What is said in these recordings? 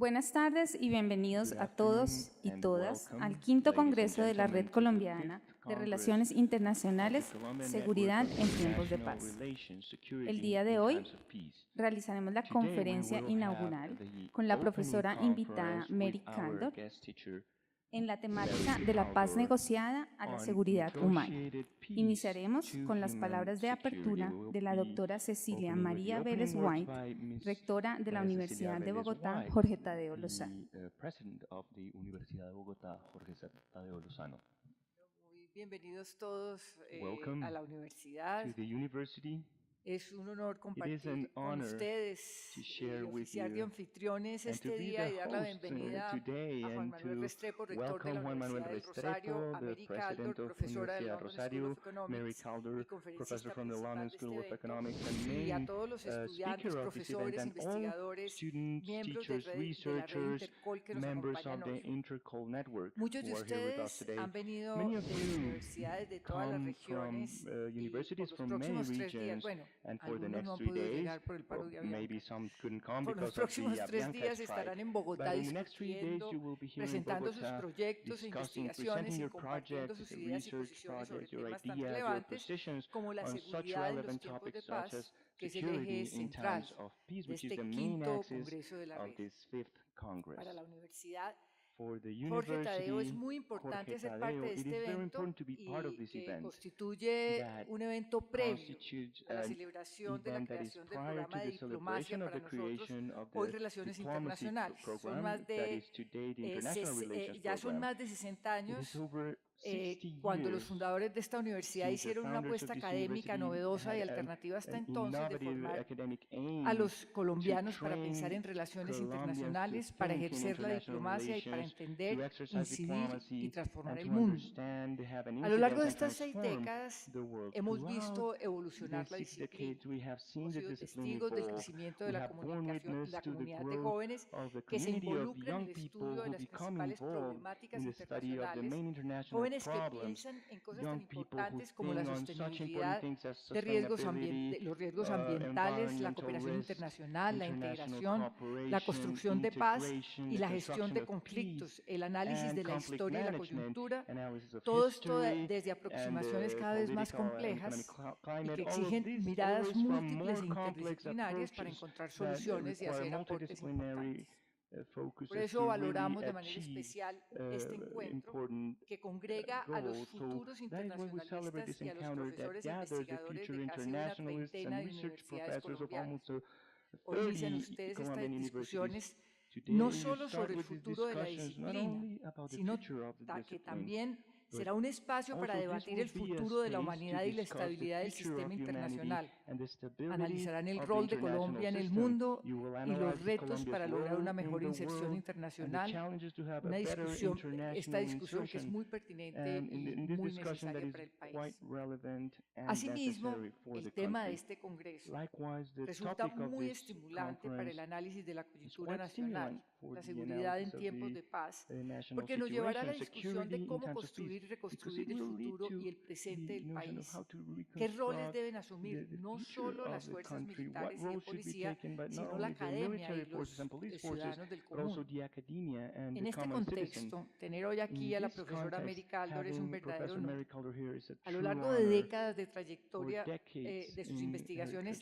Buenas tardes y bienvenidos a todos y todas al quinto Congreso de la Red Colombiana de Relaciones Internacionales, Seguridad en Tiempos de Paz. El día de hoy realizaremos la conferencia inaugural con la profesora invitada Mary Kaldor en la temática de la paz negociada a la seguridad humana. Iniciaremos con las palabras de apertura de la doctora Cecilia María Vélez White, rectora de la Universidad de Bogotá, Jorge Tadeo Lozano. Muy bienvenidos todos a la universidad. Es un honor compartir con ustedes y oficiar de anfitriones este día y dar la bienvenida a Juan Manuel Restrepo, rector de la Universidad del Rosario, a Mary Kaldor, profesora del London School of Economics y conferencista principal de este evento, y a todos los estudiantes, profesores, investigadores, miembros de la red Intercol que nos acompañan hoy. Muchos de ustedes han venido de universidades de todas las regiones y por los próximos 3 días, bueno, algunos no han podido llegar por el paro de Avianca. Por los próximos 3 días estarán en Bogotá discutiendo, presentando sus proyectos e investigaciones y compartiendo sus ideas y posiciones sobre temas tan relevantes como la seguridad en los tiempos de paz, que es el eje central de este quinto Congreso de la Red. Para la universidad, Jorge Tadeo, es muy importante ser parte de este evento y que constituye un evento previo a la celebración de la creación del programa de diplomacia para nosotros, hoy Relaciones Internacionales. Ya son más de 60 años cuando los fundadores de esta universidad hicieron una apuesta académica novedosa y alternativa hasta entonces de formar a los colombianos para pensar en relaciones internacionales, para ejercer la diplomacia y para entender, incidir y transformar el mundo. A lo largo de estas 6 décadas hemos visto evolucionar la disciplina. Hemos sido testigos del crecimiento de la comunidad de jóvenes que se involucran en el estudio de las principales problemáticas internacionales, jóvenes que piensan en cosas tan importantes como la sostenibilidad de los riesgos ambientales, la cooperación internacional, la integración, la construcción de paz y la gestión de conflictos, el análisis de la historia y la coyuntura, todo esto desde aproximaciones cada vez más complejas y que exigen miradas múltiples e interdisciplinarias para encontrar soluciones y hacer aportes importantes. Por eso valoramos de manera especial este encuentro que congrega a los futuros internacionalistas y a los profesores e investigadores de casi una treintena de universidades colombianas. Hoy inician ustedes estas discusiones no solo sobre el futuro de la disciplina, sino que también será un espacio para debatir el futuro de la humanidad y la estabilidad del sistema internacional. Analizarán el rol de Colombia en el mundo y los retos para lograr una mejor inserción internacional, esta discusión que es muy pertinente y muy necesaria para el país. Asimismo, el tema de este Congreso resulta muy estimulante para el análisis de la coyuntura nacional, la seguridad en tiempos de paz, porque nos llevará a la discusión de cómo construir y reconstruir el futuro y el presente del país. ¿Qué roles deben asumir no solo las fuerzas militares y de policía, sino la academia y los ciudadanos del común? En este contexto, tener hoy aquí a la profesora Mary Kaldor es un verdadero honor. A lo largo de décadas de trayectoria de sus investigaciones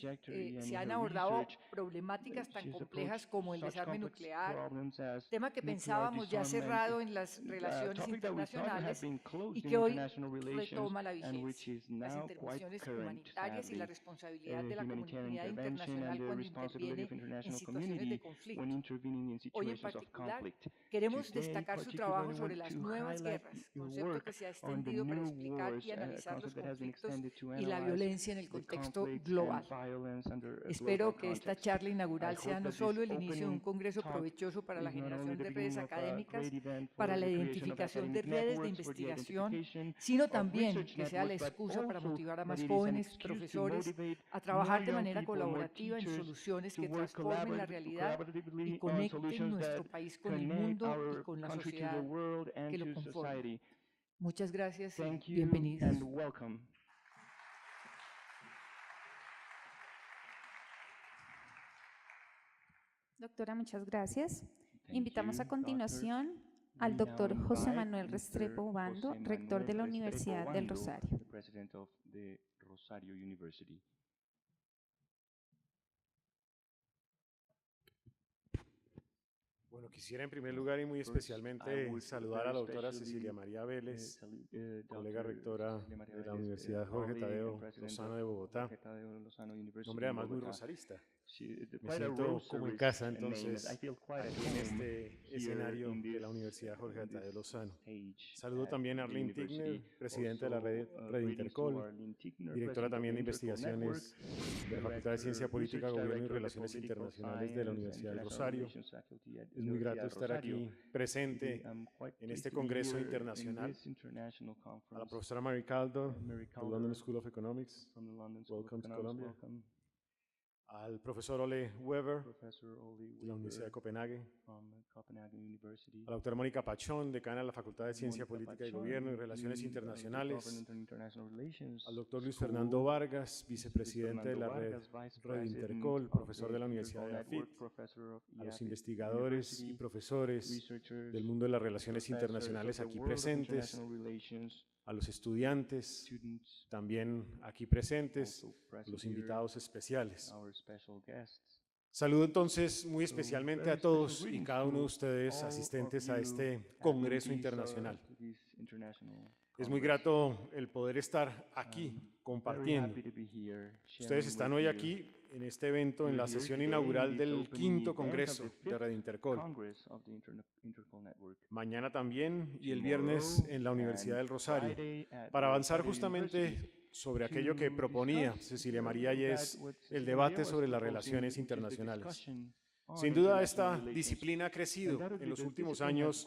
se han abordado problemáticas tan complejas como el desarme nuclear, tema que pensábamos ya cerrado en las relaciones internacionales y que hoy retoma la vigencia, las intervenciones humanitarias y la responsabilidad de la comunidad internacional cuando interviene en situaciones de conflicto. Hoy en particular, queremos destacar su trabajo sobre las nuevas guerras, concepto que se ha extendido para explicar y analizar los conflictos y la violencia en el contexto global. Espero que esta charla inaugural sea no solo el inicio de un congreso provechoso para la generación de redes académicas, para la identificación de redes de investigación, sino también que sea la excusa para motivar a más jóvenes, profesores, a trabajar de manera colaborativa en soluciones que transformen la realidad y conecten nuestro país con el mundo y con la sociedad que lo conforma. Muchas gracias y bienvenidos. Doctora, muchas gracias. Invitamos a continuación al doctor José Manuel Restrepo Obando, rector de la Universidad del Rosario. Bueno, quisiera en primer lugar y muy especialmente saludar a la doctora Cecilia María Vélez, colega rectora de la Universidad Jorge Tadeo Lozano de Bogotá, nombre además muy rosarista. Me siento como en casa entonces aquí en este escenario de la Universidad Jorge Tadeo Lozano. Saludo también a Arlene Tigner, presidenta de la Red Intercol, directora también de investigaciones de la Facultad de Ciencia Política, Gobierno y Relaciones Internacionales de la Universidad del Rosario. Es muy grato estar aquí presente en este Congreso Internacional. A la profesora Mary Kaldor, del London School of Economics, welcome to Colombia. Al profesor Ole Weber, de la Universidad de Copenhague, a la doctora Mónica Pachón, decana de la Facultad de Ciencia Política y Gobierno y Relaciones Internacionales, al doctor Luis Fernando Vargas, vicepresidente de la Red Intercol, profesor de la Universidad de AFIT, a los investigadores y profesores del mundo de las relaciones internacionales aquí presentes, a los estudiantes también aquí presentes, los invitados especiales. Saludo entonces muy especialmente a todos y cada uno de ustedes asistentes a este Congreso Internacional. Es muy grato el poder estar aquí compartiendo. Ustedes están hoy aquí en este evento, en la sesión inaugural del 5º Congreso de Red Intercol. Mañana también y el viernes en la Universidad del Rosario, para avanzar justamente sobre aquello que proponía Cecilia María y es el debate sobre las relaciones internacionales. Sin duda, esta disciplina ha crecido en los últimos años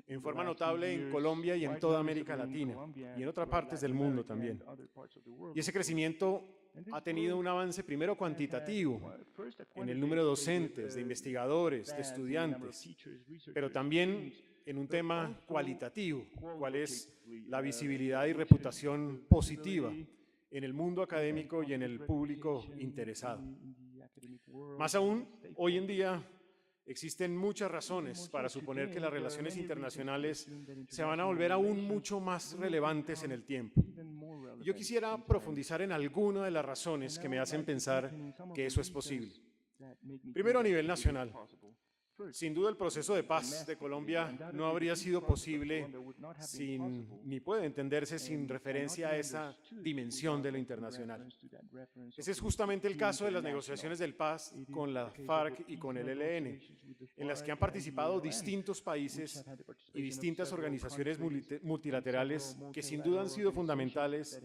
en forma notable en Colombia y en toda América Latina y en otras partes del mundo también. Y ese crecimiento ha tenido un avance primero cuantitativo en el número de docentes, de investigadores, de estudiantes, pero también en un tema cualitativo, cuál es la visibilidad y reputación positiva en el mundo académico y en el público interesado. Más aún, hoy en día existen muchas razones para suponer que las relaciones internacionales se van a volver aún mucho más relevantes en el tiempo. Yo quisiera profundizar en alguna de las razones que me hacen pensar que eso es posible. Primero, a nivel nacional. Sin duda, el proceso de paz de Colombia no habría sido posible ni puede entenderse sin referencia a esa dimensión de lo internacional. Ese es justamente el caso de las negociaciones del paz con la FARC y con el ELN, en las que han participado distintos países y distintas organizaciones multilaterales que sin duda han sido fundamentales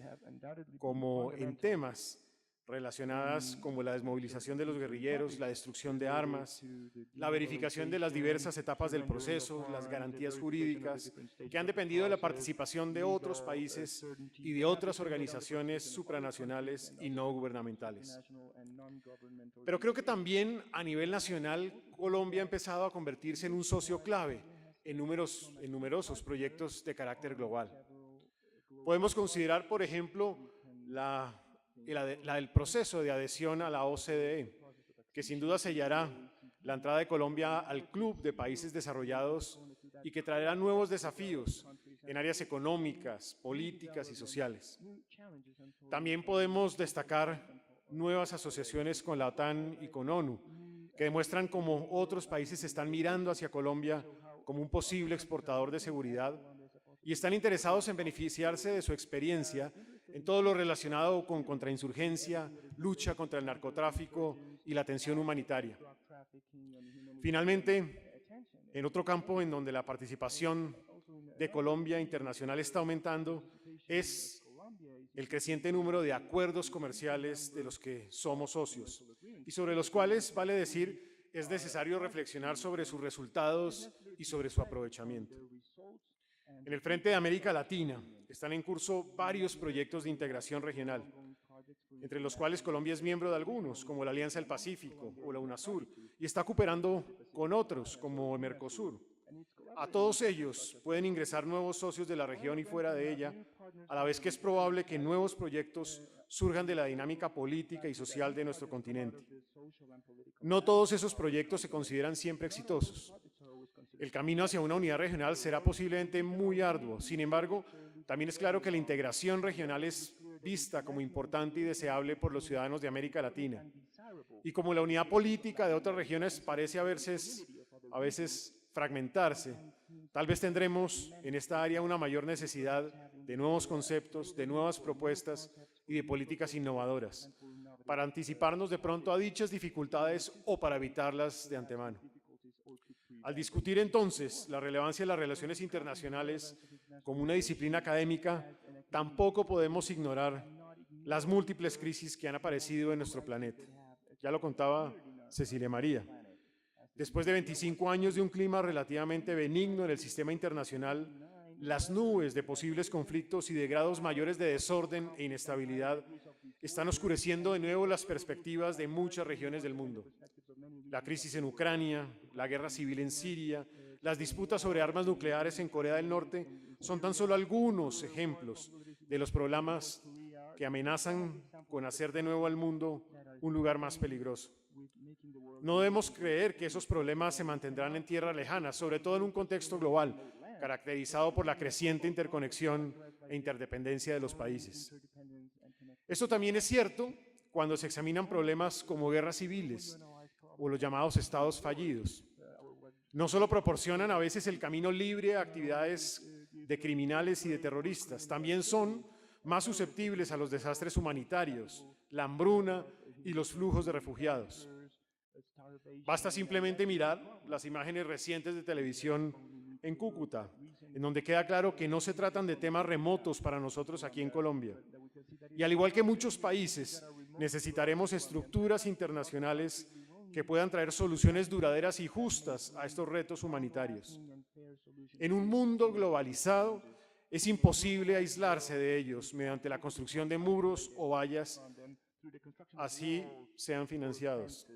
como en temas relacionadas como la desmovilización de los guerrilleros, la destrucción de armas, la verificación de las diversas etapas del proceso, las garantías jurídicas, que han dependido de la participación de otros países y de otras organizaciones supranacionales y no gubernamentales. Pero creo que también a nivel nacional, Colombia ha empezado a convertirse en un socio clave en numerosos proyectos de carácter global. Podemos considerar, por ejemplo, el proceso de adhesión a la OCDE, que sin duda sellará la entrada de Colombia al club de países desarrollados y que traerá nuevos desafíos en áreas económicas, políticas y sociales. También podemos destacar nuevas asociaciones con la OTAN y con ONU, que demuestran cómo otros países están mirando hacia Colombia como un posible exportador de seguridad y están interesados en beneficiarse de su experiencia en todo lo relacionado con contrainsurgencia, lucha contra el narcotráfico y la atención humanitaria. Finalmente, en otro campo en donde la participación de Colombia internacional está aumentando es el creciente número de acuerdos comerciales de los que somos socios y sobre los cuales, vale decir, es necesario reflexionar sobre sus resultados y sobre su aprovechamiento. En el frente de América Latina están en curso varios proyectos de integración regional, entre los cuales Colombia es miembro de algunos, como la Alianza del Pacífico o la UNASUR, y está cooperando con otros, como el Mercosur. A todos ellos pueden ingresar nuevos socios de la región y fuera de ella, a la vez que es probable que nuevos proyectos surjan de la dinámica política y social de nuestro continente. No todos esos proyectos se consideran siempre exitosos. El camino hacia una unidad regional será posiblemente muy arduo. Sin embargo, también es claro que la integración regional es vista como importante y deseable por los ciudadanos de América Latina. Y como la unidad política de otras regiones parece a veces fragmentarse, tal vez tendremos en esta área una mayor necesidad de nuevos conceptos, de nuevas propuestas y de políticas innovadoras, para anticiparnos de pronto a dichas dificultades o para evitarlas de antemano. Al discutir entonces la relevancia de las relaciones internacionales como una disciplina académica, tampoco podemos ignorar las múltiples crisis que han aparecido en nuestro planeta. Ya lo contaba Cecilia María. Después de 25 años de un clima relativamente benigno en el sistema internacional, las nubes de posibles conflictos y de grados mayores de desorden e inestabilidad están oscureciendo de nuevo las perspectivas de muchas regiones del mundo. La crisis en Ucrania, la guerra civil en Siria, las disputas sobre armas nucleares en Corea del Norte son tan solo algunos ejemplos de los problemas que amenazan con hacer de nuevo al mundo un lugar más peligroso. No debemos creer que esos problemas se mantendrán en tierras lejanas, sobre todo en un contexto global, caracterizado por la creciente interconexión e interdependencia de los países. Esto también es cierto cuando se examinan problemas como guerras civiles o los llamados estados fallidos. No solo proporcionan a veces el camino libre a actividades de criminales y de terroristas, también son más susceptibles a los desastres humanitarios, la hambruna y los flujos de refugiados. Basta simplemente mirar las imágenes recientes de televisión en Cúcuta, en donde queda claro que no se tratan de temas remotos para nosotros aquí en Colombia. Y al igual que muchos países, necesitaremos estructuras internacionales que puedan traer soluciones duraderas y justas a estos retos humanitarios. En un mundo globalizado, es imposible aislarse de ellos mediante la construcción de muros o vallas, así sean financiados.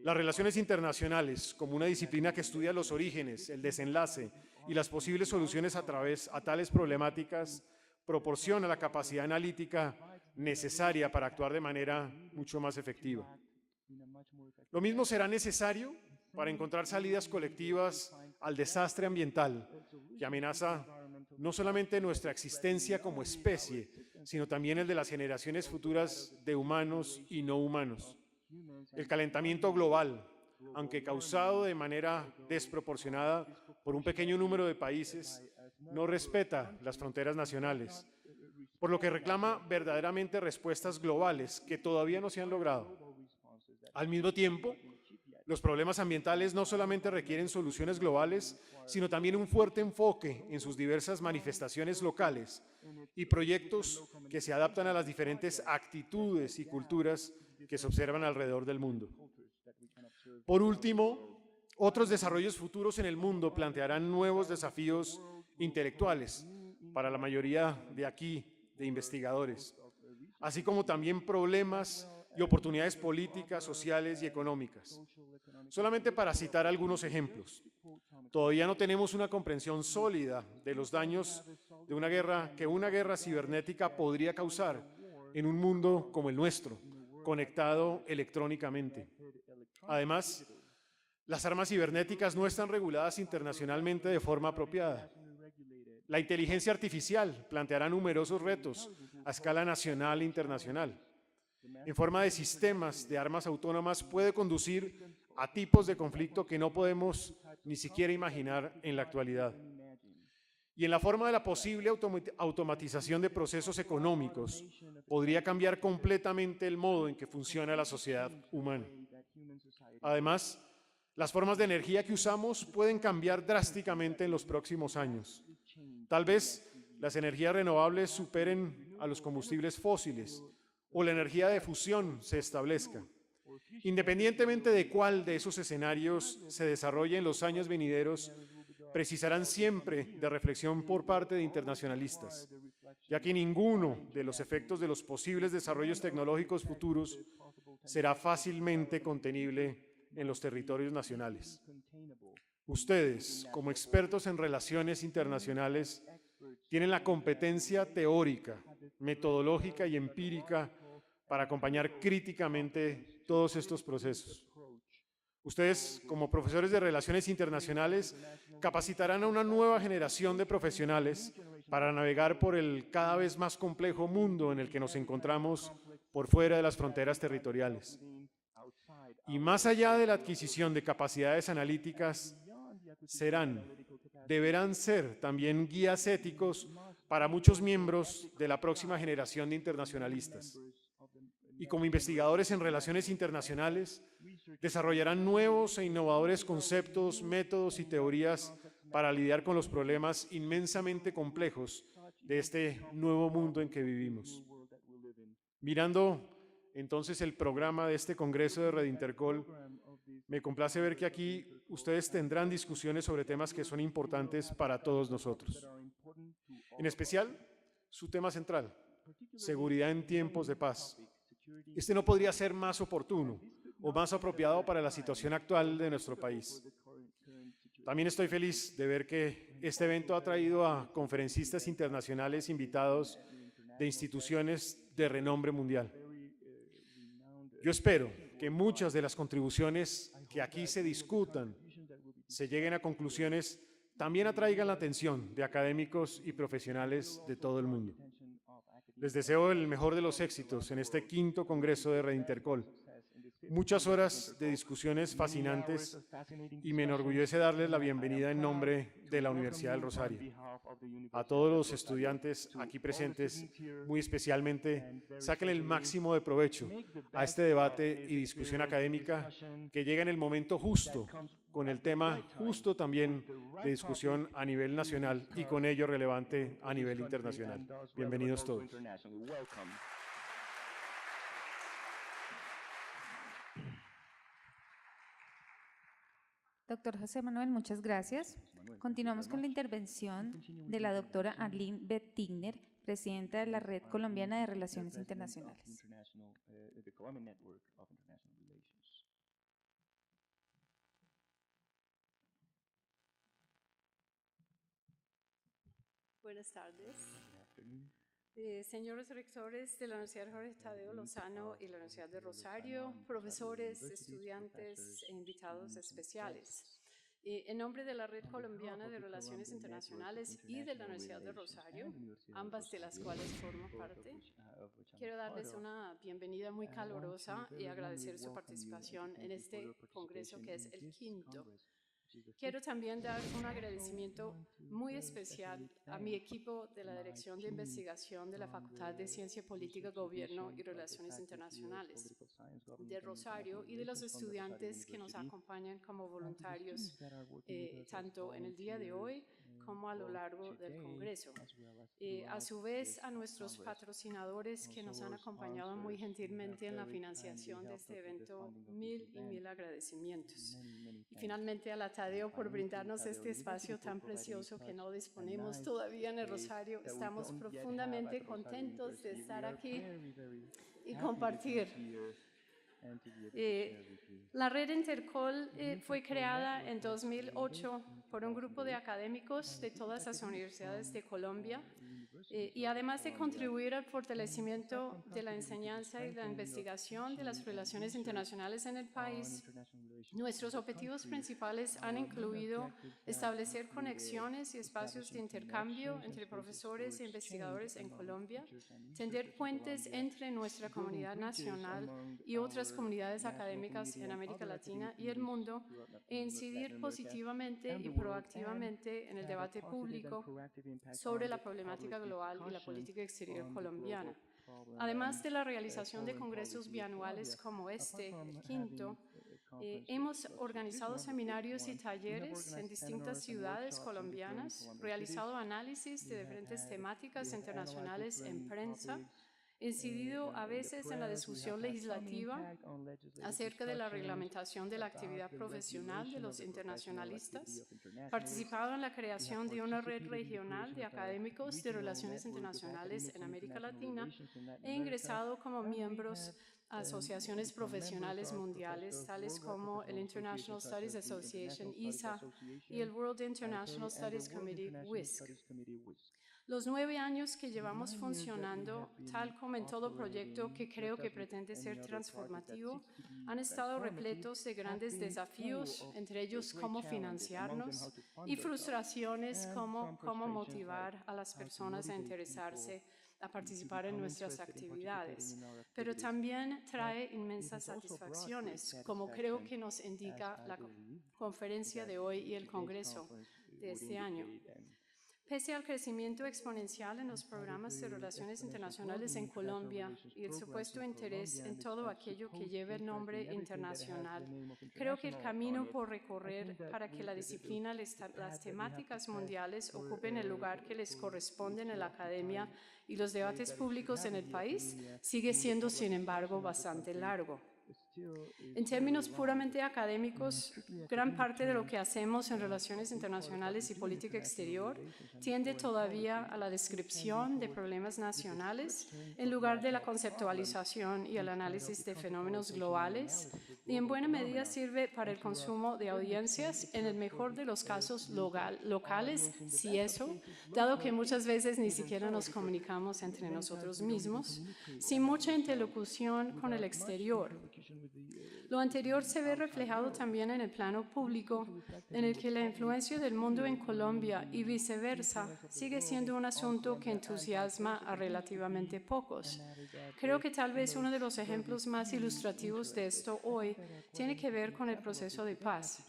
Las relaciones internacionales, como una disciplina que estudia los orígenes, el desenlace y las posibles soluciones a tales problemáticas, proporciona la capacidad analítica necesaria para actuar de manera mucho más efectiva. Lo mismo será necesario para encontrar salidas colectivas al desastre ambiental que amenaza no solamente nuestra existencia como especie, sino también el de las generaciones futuras de humanos y no humanos. El calentamiento global, aunque causado de manera desproporcionada por un pequeño número de países, no respeta las fronteras nacionales, por lo que reclama verdaderamente respuestas globales que todavía no se han logrado. Al mismo tiempo, los problemas ambientales no solamente requieren soluciones globales, sino también un fuerte enfoque en sus diversas manifestaciones locales y proyectos que se adaptan a las diferentes actitudes y culturas que se observan alrededor del mundo. Por último, otros desarrollos futuros en el mundo plantearán nuevos desafíos intelectuales para la mayoría de aquí, de investigadores, así como también problemas y oportunidades políticas, sociales y económicas. Solamente para citar algunos ejemplos, todavía no tenemos una comprensión sólida de los daños de una guerra cibernética podría causar en un mundo como el nuestro, conectado electrónicamente. Además, las armas cibernéticas no están reguladas internacionalmente de forma apropiada. La inteligencia artificial planteará numerosos retos a escala nacional e internacional. En forma de sistemas de armas autónomas puede conducir a tipos de conflicto que no podemos ni siquiera imaginar en la actualidad. Y en la forma de la posible automatización de procesos económicos, podría cambiar completamente el modo en que funciona la sociedad humana. Además, las formas de energía que usamos pueden cambiar drásticamente en los próximos años. Tal vez las energías renovables superen a los combustibles fósiles o la energía de fusión se establezca. Independientemente de cuál de esos escenarios se desarrolle en los años venideros, precisarán siempre de reflexión por parte de internacionalistas, ya que ninguno de los efectos de los posibles desarrollos tecnológicos futuros será fácilmente contenible en los territorios nacionales. Ustedes, como expertos en relaciones internacionales, tienen la competencia teórica, metodológica y empírica para acompañar críticamente todos estos procesos. Ustedes, como profesores de Relaciones Internacionales, capacitarán a una nueva generación de profesionales para navegar por el cada vez más complejo mundo en el que nos encontramos por fuera de las fronteras territoriales. Y más allá de la adquisición de capacidades analíticas, deberán ser también guías éticos para muchos miembros de la próxima generación de internacionalistas. Y como investigadores en relaciones internacionales, desarrollarán nuevos e innovadores conceptos, métodos y teorías para lidiar con los problemas inmensamente complejos de este nuevo mundo en que vivimos. Mirando entonces el programa de este Congreso de Red Intercol, me complace ver que aquí ustedes tendrán discusiones sobre temas que son importantes para todos nosotros. En especial, su tema central, seguridad en tiempos de paz. Este no podría ser más oportuno o más apropiado para la situación actual de nuestro país. También estoy feliz de ver que este evento ha traído a conferencistas internacionales invitados de instituciones de renombre mundial. Yo espero que muchas de las contribuciones que aquí se discutan, se lleguen a conclusiones, también atraigan la atención de académicos y profesionales de todo el mundo. Les deseo el mejor de los éxitos en este 5º Congreso de Red Intercol. Muchas horas de discusiones fascinantes y me enorgullece darles la bienvenida en nombre de la Universidad del Rosario. A todos los estudiantes aquí presentes, muy especialmente, saquen el máximo de provecho a este debate y discusión académica que llega en el momento justo, con el tema justo también de discusión a nivel nacional y con ello relevante a nivel internacional. Bienvenidos todos. Doctor José Manuel, muchas gracias. Continuamos con la intervención de la doctora Arlene Bettigner, presidenta de la Red Colombiana de Relaciones Internacionales. Buenas tardes. Señores rectores de la Universidad Jorge Tadeo Lozano y la Universidad de Rosario, profesores, estudiantes e invitados especiales. En nombre de la Red Colombiana de Relaciones Internacionales y de la Universidad de Rosario, ambas de las cuales formo parte, quiero darles una bienvenida muy calurosa y agradecer su participación en este congreso que es el 5º. Quiero también dar un agradecimiento muy especial a mi equipo de la Dirección de Investigación de la Facultad de Ciencia Política, Gobierno y Relaciones Internacionales de Rosario y de los estudiantes que nos acompañan como voluntarios tanto en el día de hoy como a lo largo del Congreso. A su vez, a nuestros patrocinadores que nos han acompañado muy gentilmente en la financiación de este evento, mil y mil agradecimientos. Y finalmente a la Tadeo por brindarnos este espacio tan precioso que no disponemos todavía en el Rosario. Estamos profundamente contentos de estar aquí y compartir. La Red Intercol fue creada en 2008 por un grupo de académicos de todas las universidades de Colombia y además de contribuir al fortalecimiento de la enseñanza y la investigación de las relaciones internacionales en el país, nuestros objetivos principales han incluido establecer conexiones y espacios de intercambio entre profesores e investigadores en Colombia, tender puentes entre nuestra comunidad nacional y otras comunidades académicas en América Latina y el mundo, e incidir positivamente y proactivamente en el debate público sobre la problemática global y la política exterior colombiana. Además de la realización de congresos bianuales como este, el 5º, hemos organizado seminarios y talleres en distintas ciudades colombianas, realizado análisis de diferentes temáticas internacionales en prensa, incidido a veces en la discusión legislativa acerca de la reglamentación de la actividad profesional de los internacionalistas, participado en la creación de una red regional de académicos de relaciones internacionales en América Latina e ingresado como miembros a asociaciones profesionales mundiales, tales como el International Studies Association, ISA, y el World International Studies Committee, WISC. Los 9 años que llevamos funcionando, tal como en todo proyecto que creo que pretende ser transformativo, han estado repletos de grandes desafíos, entre ellos cómo financiarnos, y frustraciones como cómo motivar a las personas a interesarse, a participar en nuestras actividades. Pero también trae inmensas satisfacciones, como creo que nos indica la conferencia de hoy y el Congreso de este año. Pese al crecimiento exponencial en los programas de relaciones internacionales en Colombia y el supuesto interés en todo aquello que lleve el nombre internacional, creo que el camino por recorrer para que la disciplina, las temáticas mundiales ocupen el lugar que les corresponde en la academia y los debates públicos en el país sigue siendo, sin embargo, bastante largo. En términos puramente académicos, gran parte de lo que hacemos en relaciones internacionales y política exterior tiende todavía a la descripción de problemas nacionales en lugar de la conceptualización y el análisis de fenómenos globales, y en buena medida sirve para el consumo de audiencias, en el mejor de los casos locales, si eso, dado que muchas veces ni siquiera nos comunicamos entre nosotros mismos, sin mucha interlocución con el exterior. Lo anterior se ve reflejado también en el plano público, en el que la influencia del mundo en Colombia y viceversa sigue siendo un asunto que entusiasma a relativamente pocos. Creo que tal vez uno de los ejemplos más ilustrativos de esto hoy tiene que ver con el proceso de paz.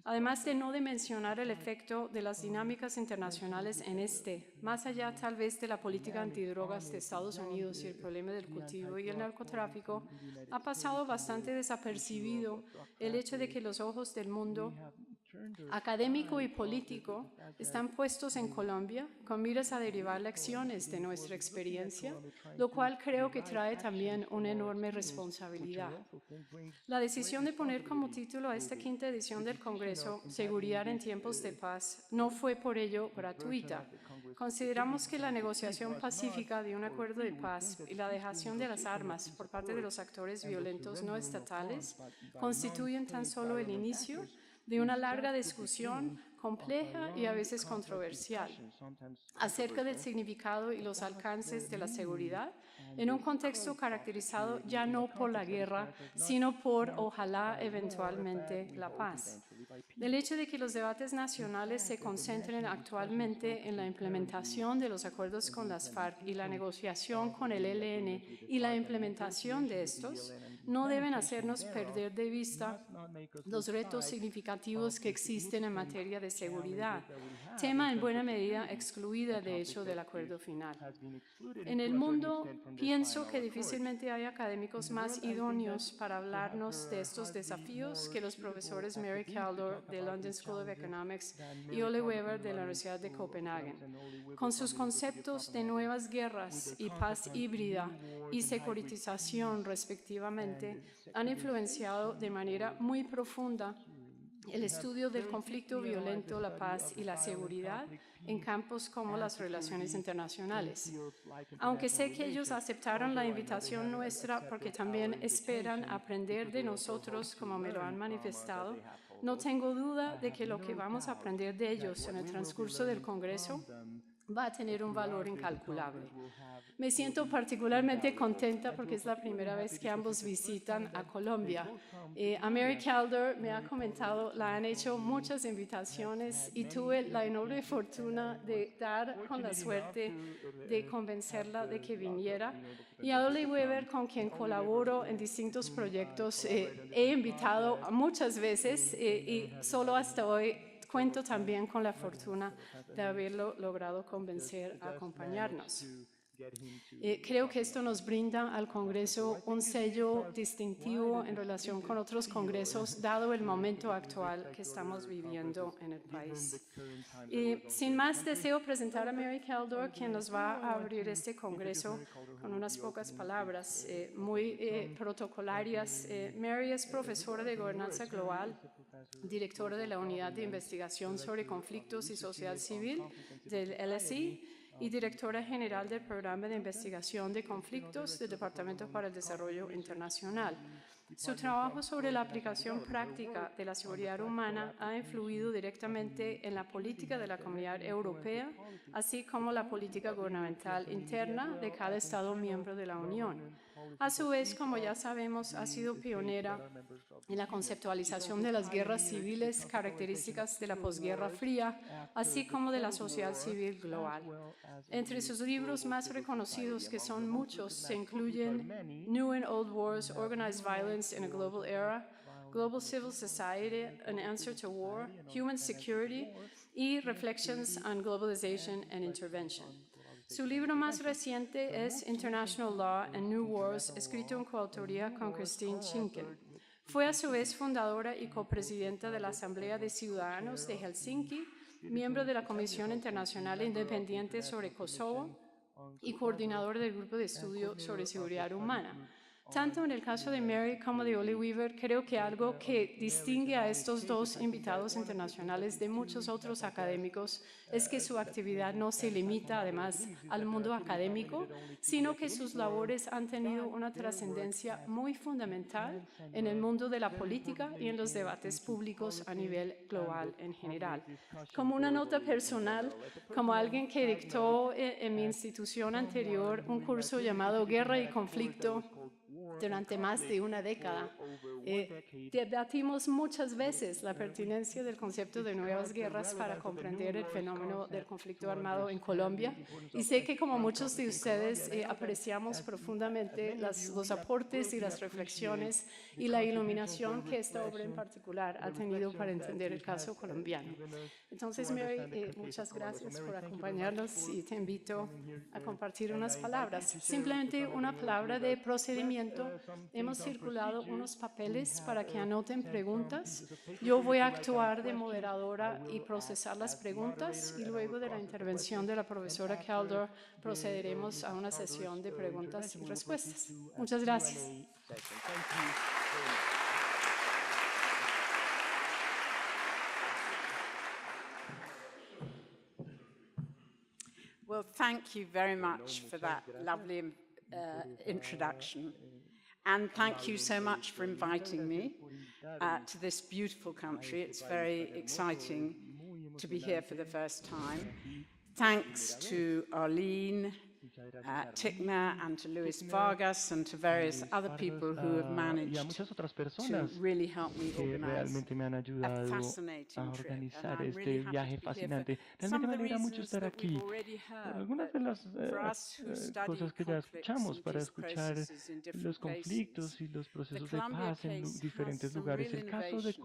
Además de no mencionar el efecto de las dinámicas internacionales en más allá tal vez de la política antidrogas de Estados Unidos y el problema del cultivo y el narcotráfico, ha pasado bastante desapercibido el hecho de que los ojos del mundo académico y político están puestos en Colombia con miras a derivar lecciones de nuestra experiencia, lo cual creo que trae también una enorme responsabilidad. La decisión de poner como título a esta quinta edición del Congreso, Seguridad en tiempos de paz, no fue por ello gratuita. Consideramos que la negociación pacífica de un acuerdo de paz y la dejación de las armas por parte de los actores violentos no estatales constituyen tan solo el inicio de una larga discusión compleja y a veces controversial acerca del significado y los alcances de la seguridad en un contexto caracterizado ya no por la guerra, sino por, ojalá, eventualmente, la paz. El hecho de que los debates nacionales se concentren actualmente en la implementación de los acuerdos con las FARC y la negociación con el ELN y la implementación de estos no deben hacernos perder de vista los retos significativos que existen en materia de seguridad, tema en buena medida excluida de hecho del acuerdo final. En el mundo, pienso que difícilmente hay académicos más idóneos para hablarnos de estos desafíos que los profesores Mary Kaldor de London School of Economics y Ole Weber de la Universidad de Copenhague. Con sus conceptos de nuevas guerras y paz híbrida y securitización respectivamente, han influenciado de manera muy profunda el estudio del conflicto violento, la paz y la seguridad en campos como las relaciones internacionales. Aunque sé que ellos aceptaron la invitación nuestra porque también esperan aprender de nosotros como me lo han manifestado, no tengo duda de que lo que vamos a aprender de ellos en el transcurso del Congreso va a tener un valor incalculable. Me siento particularmente contenta porque es la primera vez que ambos visitan a Colombia. A Mary Kaldor me ha comentado, la han hecho muchas invitaciones y tuve la enorme fortuna de dar con la suerte de convencerla de que viniera. Y a Ole Weber, con quien colaboro en distintos proyectos, he invitado muchas veces y solo hasta hoy cuento también con la fortuna de haberlo logrado convencer a acompañarnos. Creo que esto nos brinda al Congreso un sello distintivo en relación con otros congresos, dado el momento actual que estamos viviendo en el país. Sin más, deseo presentar a Mary Kaldor, quien nos va a abrir este Congreso con unas pocas palabras muy protocolarias. Mary es profesora de Gobernanza Global, directora de la Unidad de Investigación sobre Conflictos y Sociedad Civil del LSI y directora general del Programa de Investigación de Conflictos del Departamento para el Desarrollo Internacional. Su trabajo sobre la aplicación práctica de la seguridad humana ha influido directamente en la política de la Comunidad Europea, así como la política gubernamental interna de cada Estado miembro de la Unión. A su vez, como ya sabemos, ha sido pionera en la conceptualización de las guerras civiles, características de la posguerra fría, así como de la sociedad civil global. Entre sus libros más reconocidos, que son muchos, se incluyen New and Old Wars, Organized Violence in a Global Era, Global Civil Society, An Answer to War, Human Security y Reflections on Globalization and Intervention. Su libro más reciente es International Law and New Wars, escrito en coautoría con Christine Schinken. Fue a su vez fundadora y copresidenta de la Asamblea de Ciudadanos de Helsinki, miembro de la Comisión Internacional Independiente sobre Kosovo y coordinador del Grupo de Estudio sobre Seguridad Humana. Tanto en el caso de Mary como de Oli Weaver, creo que algo que distingue a estos dos invitados internacionales de muchos otros académicos es que su actividad no se limita, además, al mundo académico, sino que sus labores han tenido una trascendencia muy fundamental en el mundo de la política y en los debates públicos a nivel global en general. Como una nota personal, como alguien que dictó en mi institución anterior un curso llamado Guerra y Conflicto, durante más de una década. Debatimos muchas veces la pertinencia del concepto de nuevas guerras para comprender el fenómeno del conflicto armado en Colombia, y sé que como muchos de ustedes apreciamos profundamente los aportes y las reflexiones y la iluminación que esta obra en particular ha tenido para entender el caso colombiano. Entonces, Mary, muchas gracias por acompañarnos y te invito a compartir unas palabras. Simplemente una palabra de procedimiento. Hemos circulado unos papeles para que anoten preguntas. Yo voy a actuar de moderadora y procesar las preguntas, y luego de la intervención de la profesora Kaldor procederemos a una sesión de preguntas y respuestas. Muchas gracias. Well, thank you very much for that lovely introduction. And thank you so much for inviting me to this beautiful country. It's very exciting to be here for the first time. Thanks to Arlene Tickner and to Luis Vargas and to various other people who have managed to really help me organize a fascinating trip. And I'm really happy to be here for some of the reasons that we've already heard. But for us who study conflicts and peace processes in different places, the Colombia case has some real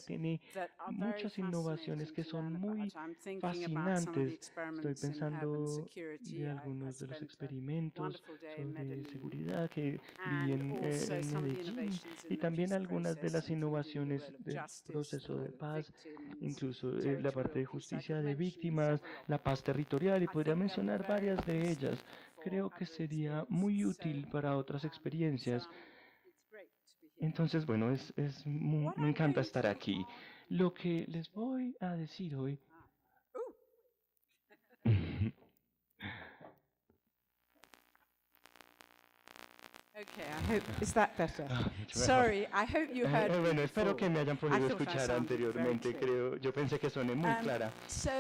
innovations that are very fascinating to learn about. I'm thinking about some of the experiments in urban security. I los experimentos sobre seguridad que vi en Medellín, y también algunas de las innovaciones del proceso de paz, incluso la parte de justicia de víctimas, la paz territorial, y podría mencionar varias de ellas. Creo que sería muy útil para otras experiencias. Entonces, bueno, me encanta estar aquí. Lo que les voy a decir hoy... Okay, I hope, is that better? Sorry, I hope you heard me Bueno, espero que me hayan podido I thought I escuchar sounded anteriormente, very yo pensé que soné muy clara. So,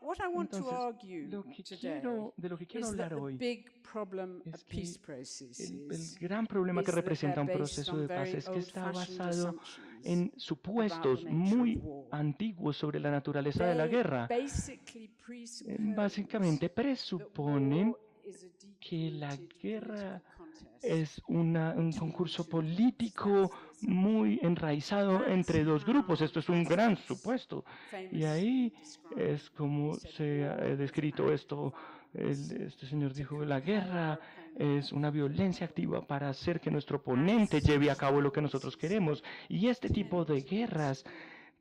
what I want to argue de lo que today quiero is that hablar the hoy big problem es of que peace processes el gran problema que is that representa un they're based proceso on de paz very es que está old-fashioned basado assumptions en supuestos about the nature muy of war. antiguos sobre la naturaleza de la They guerra. basically presuppose Básicamente that presuponen war is a que la deep-rooted guerra political contest es un concurso político muy enraizado entre dos grupos. Esto es un gran supuesto. Y ahí es como se ha descrito esto. Este señor dijo, la guerra es una violencia activa para hacer que nuestro oponente lleve a cabo lo que nosotros queremos. Y este tipo de guerras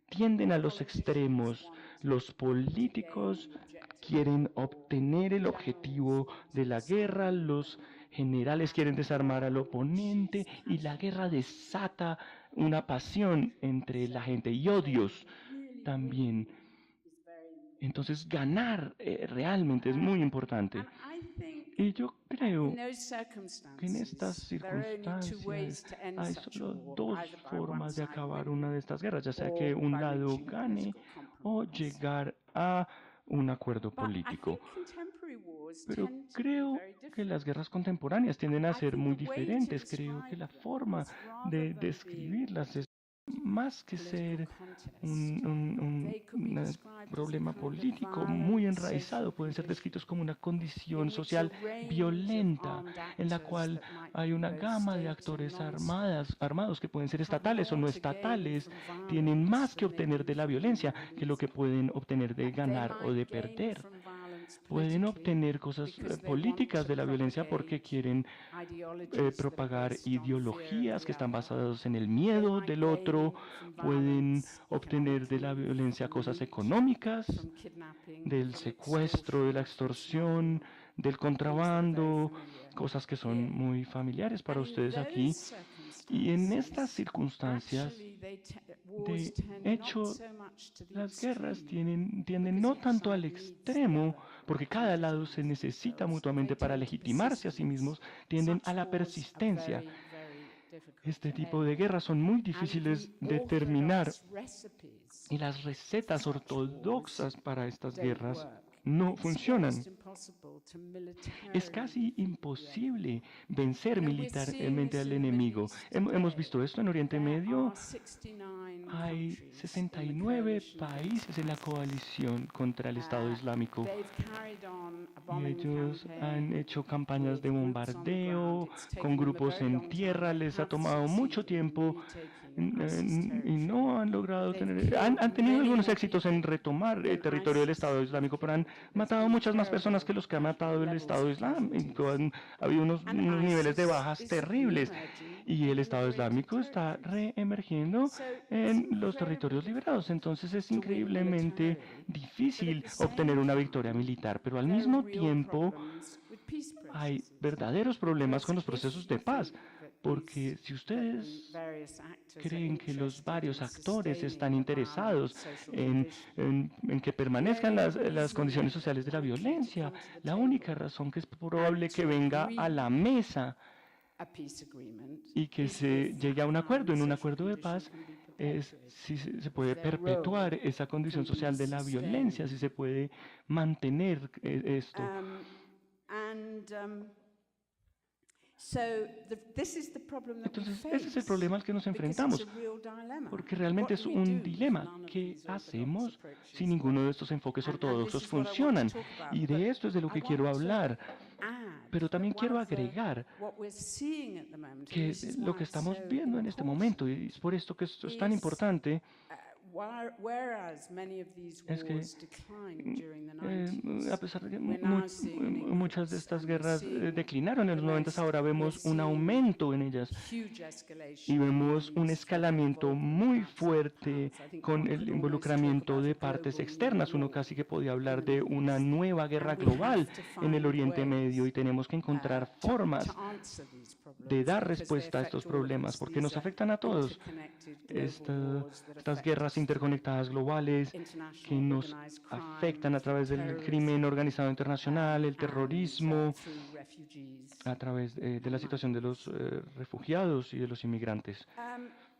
tienden a los extremos. Los políticos quieren obtener el objetivo de la guerra, los generales quieren desarmar al oponente, y la guerra desata una pasión entre la gente y odios también. Entonces ganar realmente es muy importante. Y yo creo in those que en estas circumstances, there are only two ways circunstancias to end hay such a solo war, dos either by one formas de side acabar winning una de estas guerras, ya sea or que un by lado reaching a gane political o compromise. llegar a un acuerdo But I político. think contemporary wars Pero tend to be creo very que different. las guerras contemporáneas tienden a I ser think muy the way to diferentes. Creo que describe la them forma is rather de than being describirlas es más que political ser contest. un They could be una described as a problema kind of político violent muy social enraizado, pueden ser condition descritos como una in condición which a social range of violenta, armed en la actors cual that might hay be una both gama de state and actores non-state armados que pueden ser have estatales o more no to gain estatales, from tienen violence más que than they obtener do de la from violencia winning or que lo que losing. pueden obtener de They ganar o de might gain perder. from violence Pueden politically obtener cosas because they want políticas to de la violencia porque propagate quieren ideologies that are propagar based on fear of ideologías the que están other. basadas en el They miedo might del otro, gain from pueden violence obtener de la economically, violencia from cosas loot, económicas, from kidnapping, del from secuestro, de la extortion, from extorsión, smuggling, del things that are very contrabando, familiar cosas que son here. muy familiares para And in ustedes those aquí. Y en estas circumstances, circunstancias, actually, wars de tend not hecho, so much to the las guerras extreme, tienden because no each tanto al side needs the extremo, other porque to cada lado se legitimize necesita themselves. mutuamente They para tend to legitimarse a sí persistence. mismos, tienden Such a la wars are persistencia. very, very difficult Este to tipo de end. guerras son muy And difíciles the de terminar orthodox recipes y las recetas for such wars ortodoxas para estas don't guerras work. no It's funcionan. almost impossible to Es casi militarily defeat the enemy. imposible vencer You know, we're seeing militarmente this al in the Middle enemigo. East Hemos today. visto esto en Oriente There Medio. are 69 Hay countries in the 69 coalition países en la coalición contra el Estado Islámico They've carried on a y bombing ellos campaign han hecho campañas de with groups on the bombardeo ground. It's taken con them a grupos very en long time. tierra. They Les ha have tomado mucho succeeded in tiempo retaking ISIS y no han logrado They've tener, killed han tenido many algunos more éxitos en people retomar el than territorio del ISIS Estado have Islámico, pero han killed. There's matado been muchas más personas que terrible los que ha matado el levels Estado of Islámico. casualties. Ha habido unos And niveles de ISIS bajas is terribles re-emerging y el in Estado liberated Islámico está territories. reemergiendo So it's en los incredibly territorios liberados. Entonces es to win increíblemente militarily, difícil but at the obtener same una time, victoria militar, pero al there are mismo real tiempo problems with peace hay processes. verdaderos problemas con los Because procesos if de you paz, think that porque si ustedes various actors are creen que los interested varios in actores están sustaining the violent interesados social en, condition, en que permanezcan las condiciones sociales de la violencia, la única razón que es probable que venga a la mesa a peace agreement y que is se if llegue a un that acuerdo en un social acuerdo de condition paz can be es perpetuated. si se puede Their role perpetuar esa condición can be social de la violencia, si sustained. se puede mantener esto. So this is the problem that we Entonces, face, ese es el problema al que nos because enfrentamos, it's a real dilemma. porque realmente What es do we un do if dilema. none of ¿Qué these orthodox hacemos approaches si ninguno de work? estos enfoques And this ortodoxos is what I want to funcionan? talk about, Y but de esto es de lo que I quiero want to hablar. add Pero también that quiero one of the- agregar what we're seeing at the moment, and que this is lo why que it's estamos so viendo en este important, momento, y es por esto que esto es tan is, importante, whereas many of these es que wars declined during the a 90s, pesar de que we're now seeing an muchas de increase, estas and we're guerras seeing declinaron en los the 90, most- ahora vemos we're un seeing aumento en ellas huge y escalation vemos in un the escalamiento muy fuerte I con think one el could almost involucramiento talk de about a partes global externas. Uno war casi que podía hablar in the de Middle una East. nueva guerra And we have global to en el find Oriente Medio y ways, tenemos que encontrar formas to answer these problems, de dar because they respuesta a affect estos all of problemas, us. porque These nos are afectan a todos. interconnected global wars that Estas affect guerras us. interconectadas globales que International nos organized crime, afectan a través del terrorism, crimen organizado internacional, el and, terrorismo, through refugees. a través de la situación de los refugiados y de los inmigrantes.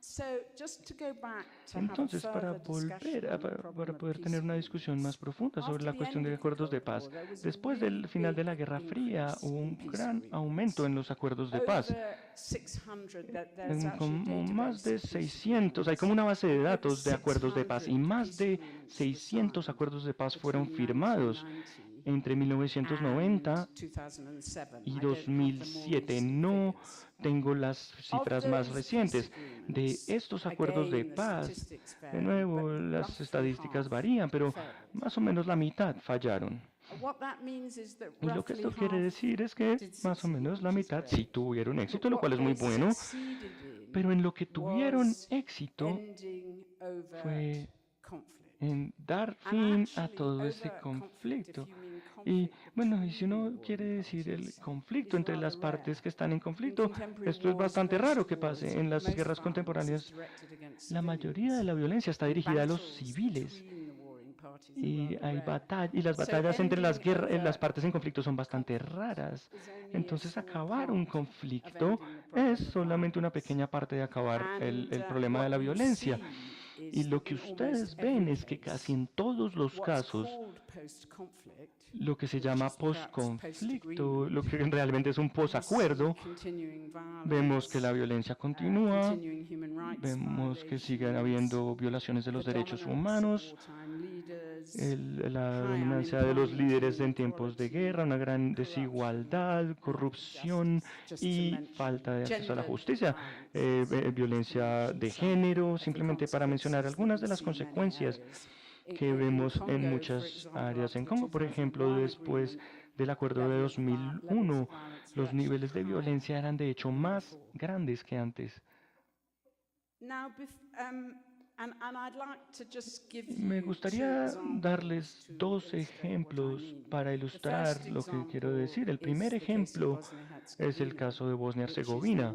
So just to go back to have a Entonces, para further discussion on the para problem of poder peace tener una agreements, discusión más profunda sobre la after the cuestión end de of the acuerdos de Cold paz, War, there was a después really del final de la big Guerra Fría increase hubo un in peace gran agreements. aumento en los acuerdos de paz. Over 600, there's actually a Como más database de of peace 600, hay agreements. como una base de Over datos de acuerdos de paz y 600 más peace de agreements were 600 signed acuerdos de paz fueron between firmados 1990 entre 1990 and 2007. y I don't have the more 2007. recent No figures. tengo las cifras Of más those recientes. peace De agreements, estos acuerdos de again, the paz, statistics de vary, nuevo, but las roughly estadísticas half varían, pero failed. más o menos la mitad fallaron. What that means is that Y lo que roughly esto quiere half decir es que did más o menos la succeed, which is mitad great. sí tuvieron éxito, But lo cual what es muy they bueno, succeeded in pero en lo que tuvieron was éxito ending overt fue conflict. en dar And fin a actually, todo ese overt conflicto. if you mean Y conflict bueno, y si between uno warring quiere decir el parties, conflicto is entre las rather partes rare. que están en In conflicto, contemporary esto es wars, bastante most raro que wars, pase. En las most guerras violence contemporáneas, is directed against la mayoría de civilians. la violencia está dirigida a los Battles civiles. between the warring y y las batallas entre las partes en conflicto son bastante raras. Entonces, acabar un conflicto es solamente una pequeña parte de acabar el problema de la violencia. Y lo que ustedes ven es que casi en todos los casos, lo que se llama posconflicto, lo que realmente es un posacuerdo, vemos que la violencia continúa, vemos que siguen habiendo violaciones de los derechos humanos, la dominancia de los líderes en tiempos de guerra, una gran desigualdad, corrupción y falta de acceso a la justicia, violencia de género, simplemente para mencionar algunas de las consecuencias que vemos en muchas áreas en Congo. Por ejemplo, después del acuerdo de 2001, los niveles de violencia eran de hecho más grandes que antes. Me gustaría darles dos ejemplos para ilustrar lo que quiero decir. El primer ejemplo es el caso de Bosnia-Herzegovina,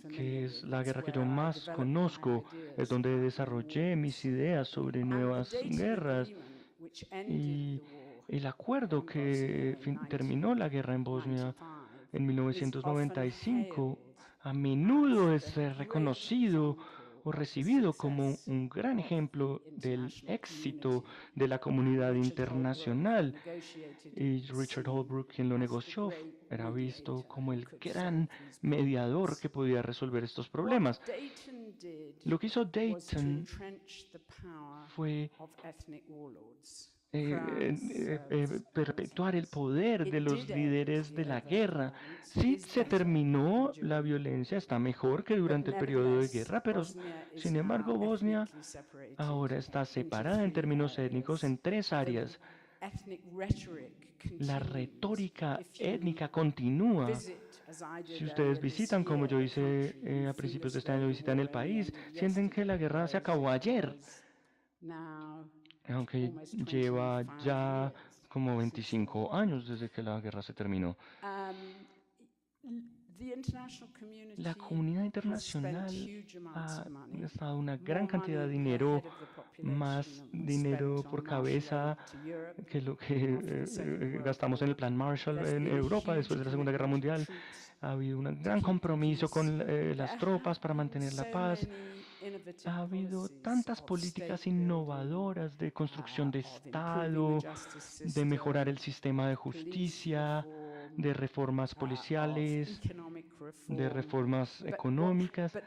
que es la guerra que yo más conozco, es donde desarrollé mis ideas sobre nuevas guerras. Y el acuerdo que terminó la guerra en Bosnia en 1995 a menudo es reconocido o recibido como un gran ejemplo del éxito de la comunidad internacional. Y Richard Holbrooke, quien lo negoció, era visto como el gran mediador que podía resolver estos problemas. Lo que hizo Dayton fue perpetuar el poder de los líderes de la guerra. Sí se terminó la violencia, está mejor que durante el periodo de guerra, pero sin embargo Bosnia ahora está separada en términos étnicos en tres áreas. La retórica étnica continúa. Si ustedes visitan, como yo hice a principios de este año, visitan el país, sienten que la guerra se acabó ayer, aunque lleva ya como 25 años desde que la guerra se terminó. La comunidad internacional ha gastado una gran cantidad de dinero, más dinero por cabeza que lo que gastamos en el Plan Marshall en Europa después de la Segunda Guerra Mundial. Ha habido un gran compromiso con las tropas para mantener la paz. Ha habido tantas políticas innovadoras de construcción de Estado, de mejorar el sistema de justicia, de reformas policiales, de reformas económicas,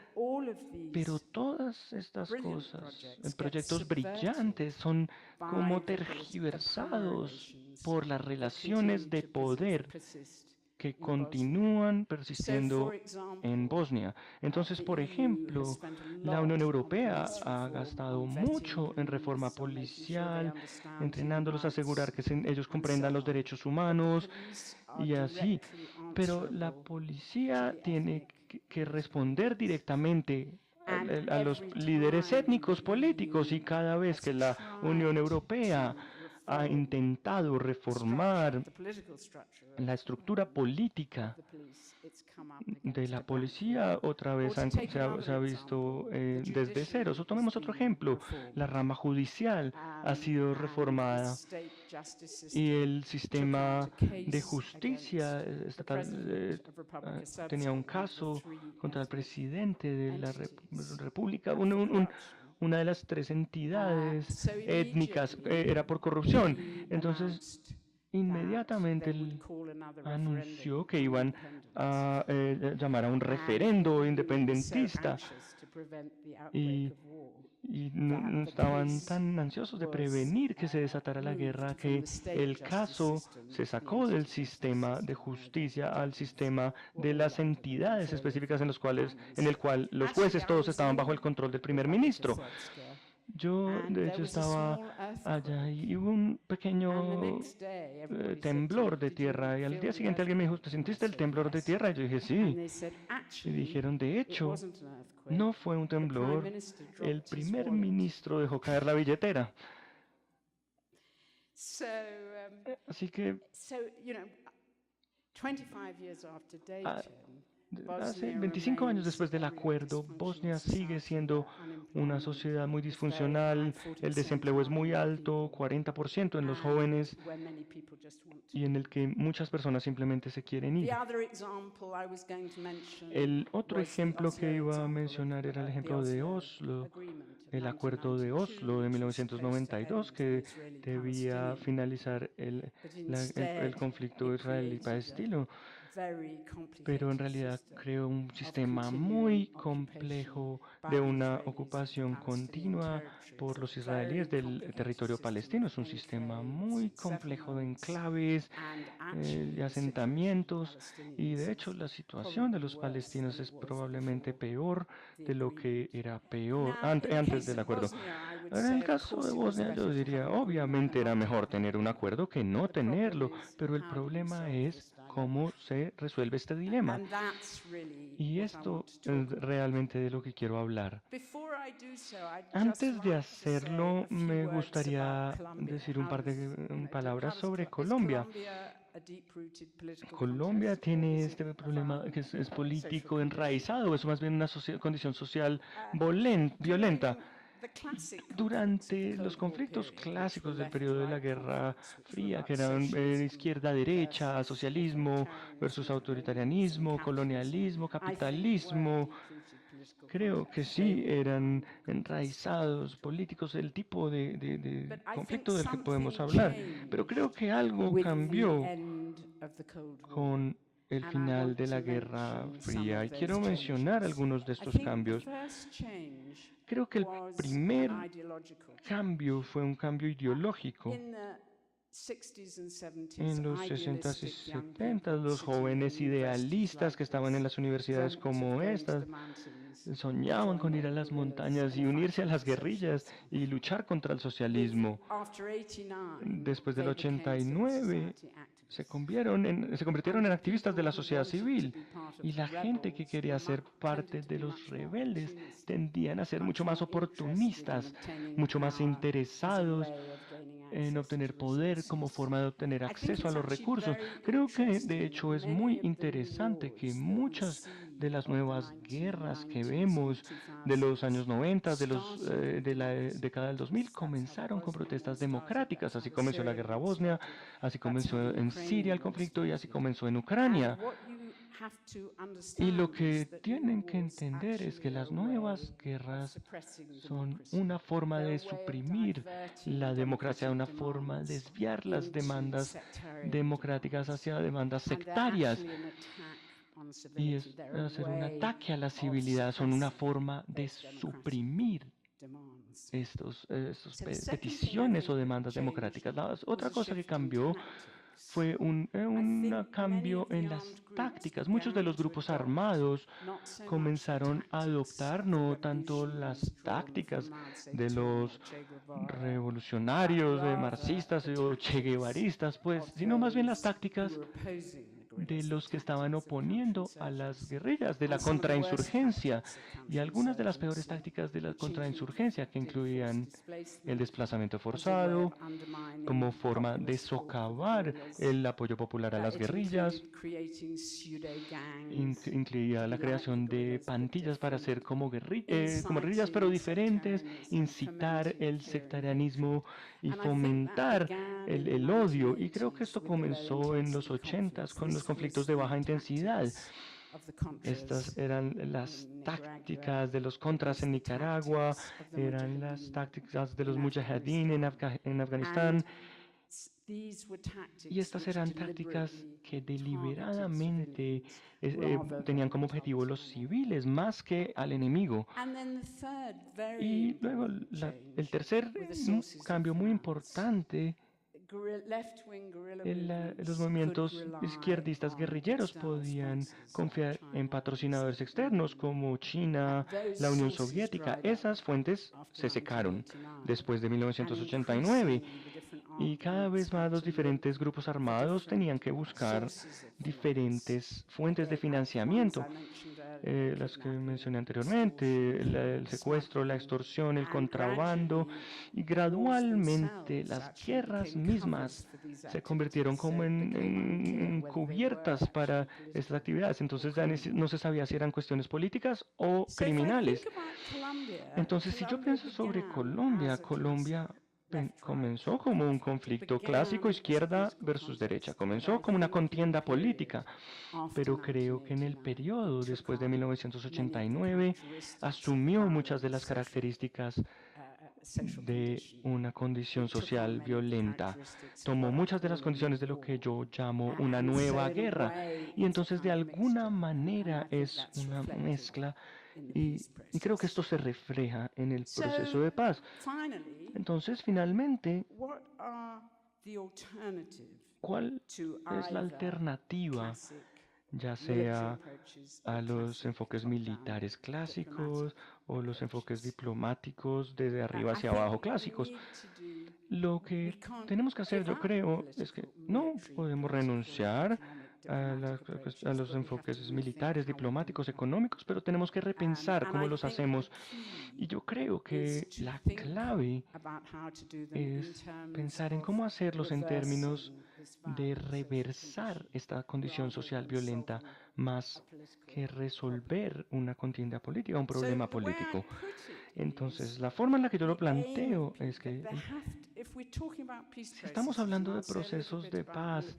pero todas estas cosas, proyectos brillantes, son como tergiversados por las relaciones de poder que continúan persistiendo en Bosnia. Entonces, por ejemplo, la Unión Europea ha gastado mucho en reforma policial, entrenándolos a asegurar que ellos comprendan los derechos humanos y así. Pero la policía tiene que responder directamente a los líderes étnicos políticos, y cada vez que la Unión Europea ha intentado reformar la estructura política de la policía, otra vez se ha visto desde cero. Tomemos otro ejemplo. La rama judicial ha sido reformada y el sistema de justicia estatal tenía un caso contra el presidente de la República. Una de las tres entidades étnicas era por corrupción. Entonces, inmediatamente él anunció que iban a llamar a un referendo independentista y no estaban tan ansiosos de prevenir que se desatara la guerra, que el caso se sacó del sistema de justicia al sistema de las entidades específicas en el cual los jueces todos estaban bajo el control del primer ministro. Yo, de hecho, estaba allá y hubo un pequeño temblor de tierra, y al día siguiente alguien me dijo, ¿te sentiste el temblor de tierra? Y yo dije, sí. Y dijeron, de hecho, no fue un temblor, el primer ministro dejó caer la billetera. Así que hace 25 años después del acuerdo, Bosnia sigue siendo una sociedad muy disfuncional, el desempleo es muy alto, 40% en los jóvenes, y en el que muchas personas simplemente se quieren ir. El otro ejemplo que iba a mencionar era el ejemplo de Oslo, el acuerdo de Oslo de 1992, que debía finalizar el conflicto israelí-palestino. Pero en realidad creó un sistema muy complejo de una ocupación continua por los israelíes del territorio palestino. Es un sistema muy complejo de enclaves, de asentamientos, y de hecho la situación de los palestinos es probablemente peor de lo que era peor antes del acuerdo. En el caso de Bosnia, yo diría, obviamente era mejor tener un acuerdo que no tenerlo, pero el problema es cómo se resuelve este dilema. Y esto es realmente de lo que quiero hablar. Antes de hacerlo, me gustaría decir un par de palabras sobre Colombia. Colombia tiene este problema que es político enraizado, es más bien una condición social violenta. Durante los conflictos clásicos del periodo de la Guerra Fría, que eran izquierda-derecha, socialismo versus autoritarianismo, colonialismo, capitalismo, creo que sí eran enraizados políticos, el tipo de conflicto del que podemos hablar. Pero creo que algo cambió con el final de la Guerra Fría, y quiero mencionar algunos de estos cambios. Creo que el primer cambio fue un cambio ideológico. En los 60s y 70s, los jóvenes idealistas que estaban en las universidades como estas soñaban con ir a las montañas y unirse a las guerrillas y luchar contra el socialismo. Después del 89, se convirtieron en activistas de la sociedad civil, y la gente que quería ser parte de los rebeldes tendían a ser mucho más oportunistas, mucho más interesados en obtener poder como forma de obtener acceso a los recursos. Creo que de hecho es muy interesante que muchas de las nuevas guerras que vemos de los años 90, de la década del 2000, comenzaron con protestas democráticas. Así comenzó la guerra Bosnia, así comenzó en Siria el conflicto, y así comenzó en Ucrania. Y lo que tienen que entender es que las nuevas guerras son una forma de suprimir la democracia, una forma de desviar las demandas democráticas hacia demandas sectarias. Y es hacer un ataque a la civilidad, son una forma de suprimir estas peticiones o demandas democráticas. La otra cosa que cambió fue un cambio en las tácticas. Muchos de los grupos armados comenzaron a adoptar no tanto las tácticas de los revolucionarios, de marxistas o cheguevaristas, sino más bien las tácticas de los que estaban oponiendo a las guerrillas, de la contrainsurgencia, y algunas de las peores tácticas de la contrainsurgencia, que incluían el desplazamiento forzado como forma de socavar el apoyo popular a las guerrillas, incluía la creación de pandillas para hacer como guerrillas pero diferentes, incitar el sectarianismo y fomentar el odio. Y creo que esto comenzó en los 80s con los conflictos de baja intensidad. Estas eran las tácticas de los contras en Nicaragua, eran las tácticas de los mujahideen en Afganistán. Y estas eran tácticas que deliberadamente tenían como objetivo los civiles más que al enemigo. Y luego el tercer cambio muy importante, los movimientos izquierdistas guerrilleros podían confiar en patrocinadores externos como China, la Unión Soviética. Esas fuentes se secaron después de 1989, Y cada vez más los diferentes grupos armados tenían que buscar diferentes fuentes de financiamiento, las que mencioné anteriormente, el secuestro, la extorsión, el contrabando, y gradualmente las guerras mismas se convirtieron como en cubiertas para estas actividades. Entonces ya no se sabía si eran cuestiones políticas o criminales. Entonces, si yo pienso sobre Colombia, Colombia comenzó como un conflicto clásico, izquierda versus derecha. Comenzó como una contienda política, pero creo que en el periodo después de 1989 asumió muchas de las características de una condición social violenta. Tomó muchas de las condiciones de lo que yo llamo una nueva guerra. Y entonces de alguna manera es una mezcla y creo que esto se refleja en el proceso de paz. Entonces, finalmente, ¿cuál es la alternativa, ya sea a los enfoques militares clásicos o los enfoques diplomáticos desde arriba hacia abajo clásicos? Lo que tenemos que hacer, yo creo, es que no podemos renunciar a los enfoques militares, diplomáticos, económicos, pero tenemos que repensar cómo los hacemos. Y yo creo que la clave es pensar en cómo hacerlos en términos de reversar esta condición social violenta más que resolver una contienda política, un problema político. Entonces, la forma en la que yo lo planteo es que si estamos hablando de procesos de paz,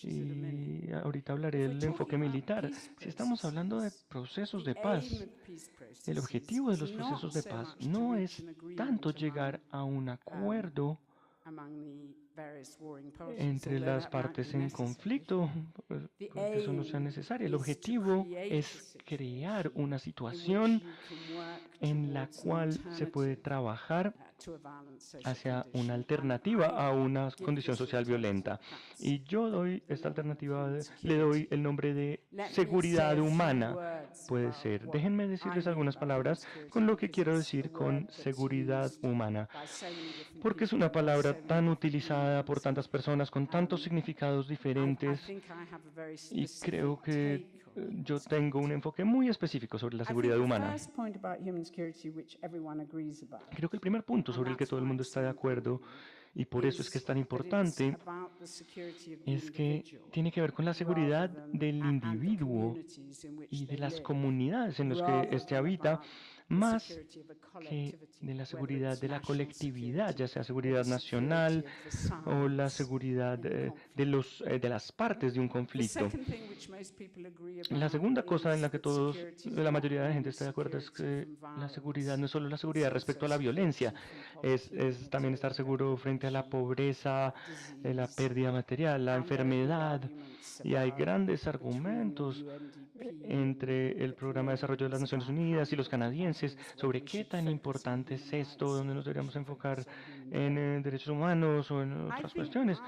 y ahorita hablaré del enfoque militar, si estamos hablando de procesos de paz, el objetivo de los procesos de paz no es tanto llegar a un acuerdo entre las partes en conflicto, porque eso no sea necesario. El objetivo es crear una situación en la cual se puede trabajar hacia una alternativa a una condición social violenta. Y yo doy esta alternativa, le doy el nombre de seguridad humana. Puede ser. Déjenme decirles algunas palabras con lo que quiero decir con seguridad humana, porque es una palabra tan utilizada por tantas personas con tantos significados diferentes, y creo que yo tengo un enfoque muy específico sobre la seguridad humana. Creo que el primer punto sobre el que todo el mundo está de acuerdo, y por eso es que es tan importante, es que tiene que ver con la seguridad del individuo y de las comunidades en las que éste habita, más que de la seguridad de la colectividad, ya sea seguridad nacional o la seguridad de las partes de un conflicto. La segunda cosa en la que la mayoría de la gente está de acuerdo es que la seguridad no es solo la seguridad respecto a la violencia, es también estar seguro frente a la pobreza, la pérdida material, la enfermedad. Y hay grandes argumentos entre el Programa de Desarrollo de las Naciones Unidas y los canadienses sobre qué tan importante es esto, dónde nos deberíamos enfocar en derechos humanos o en otras cuestiones.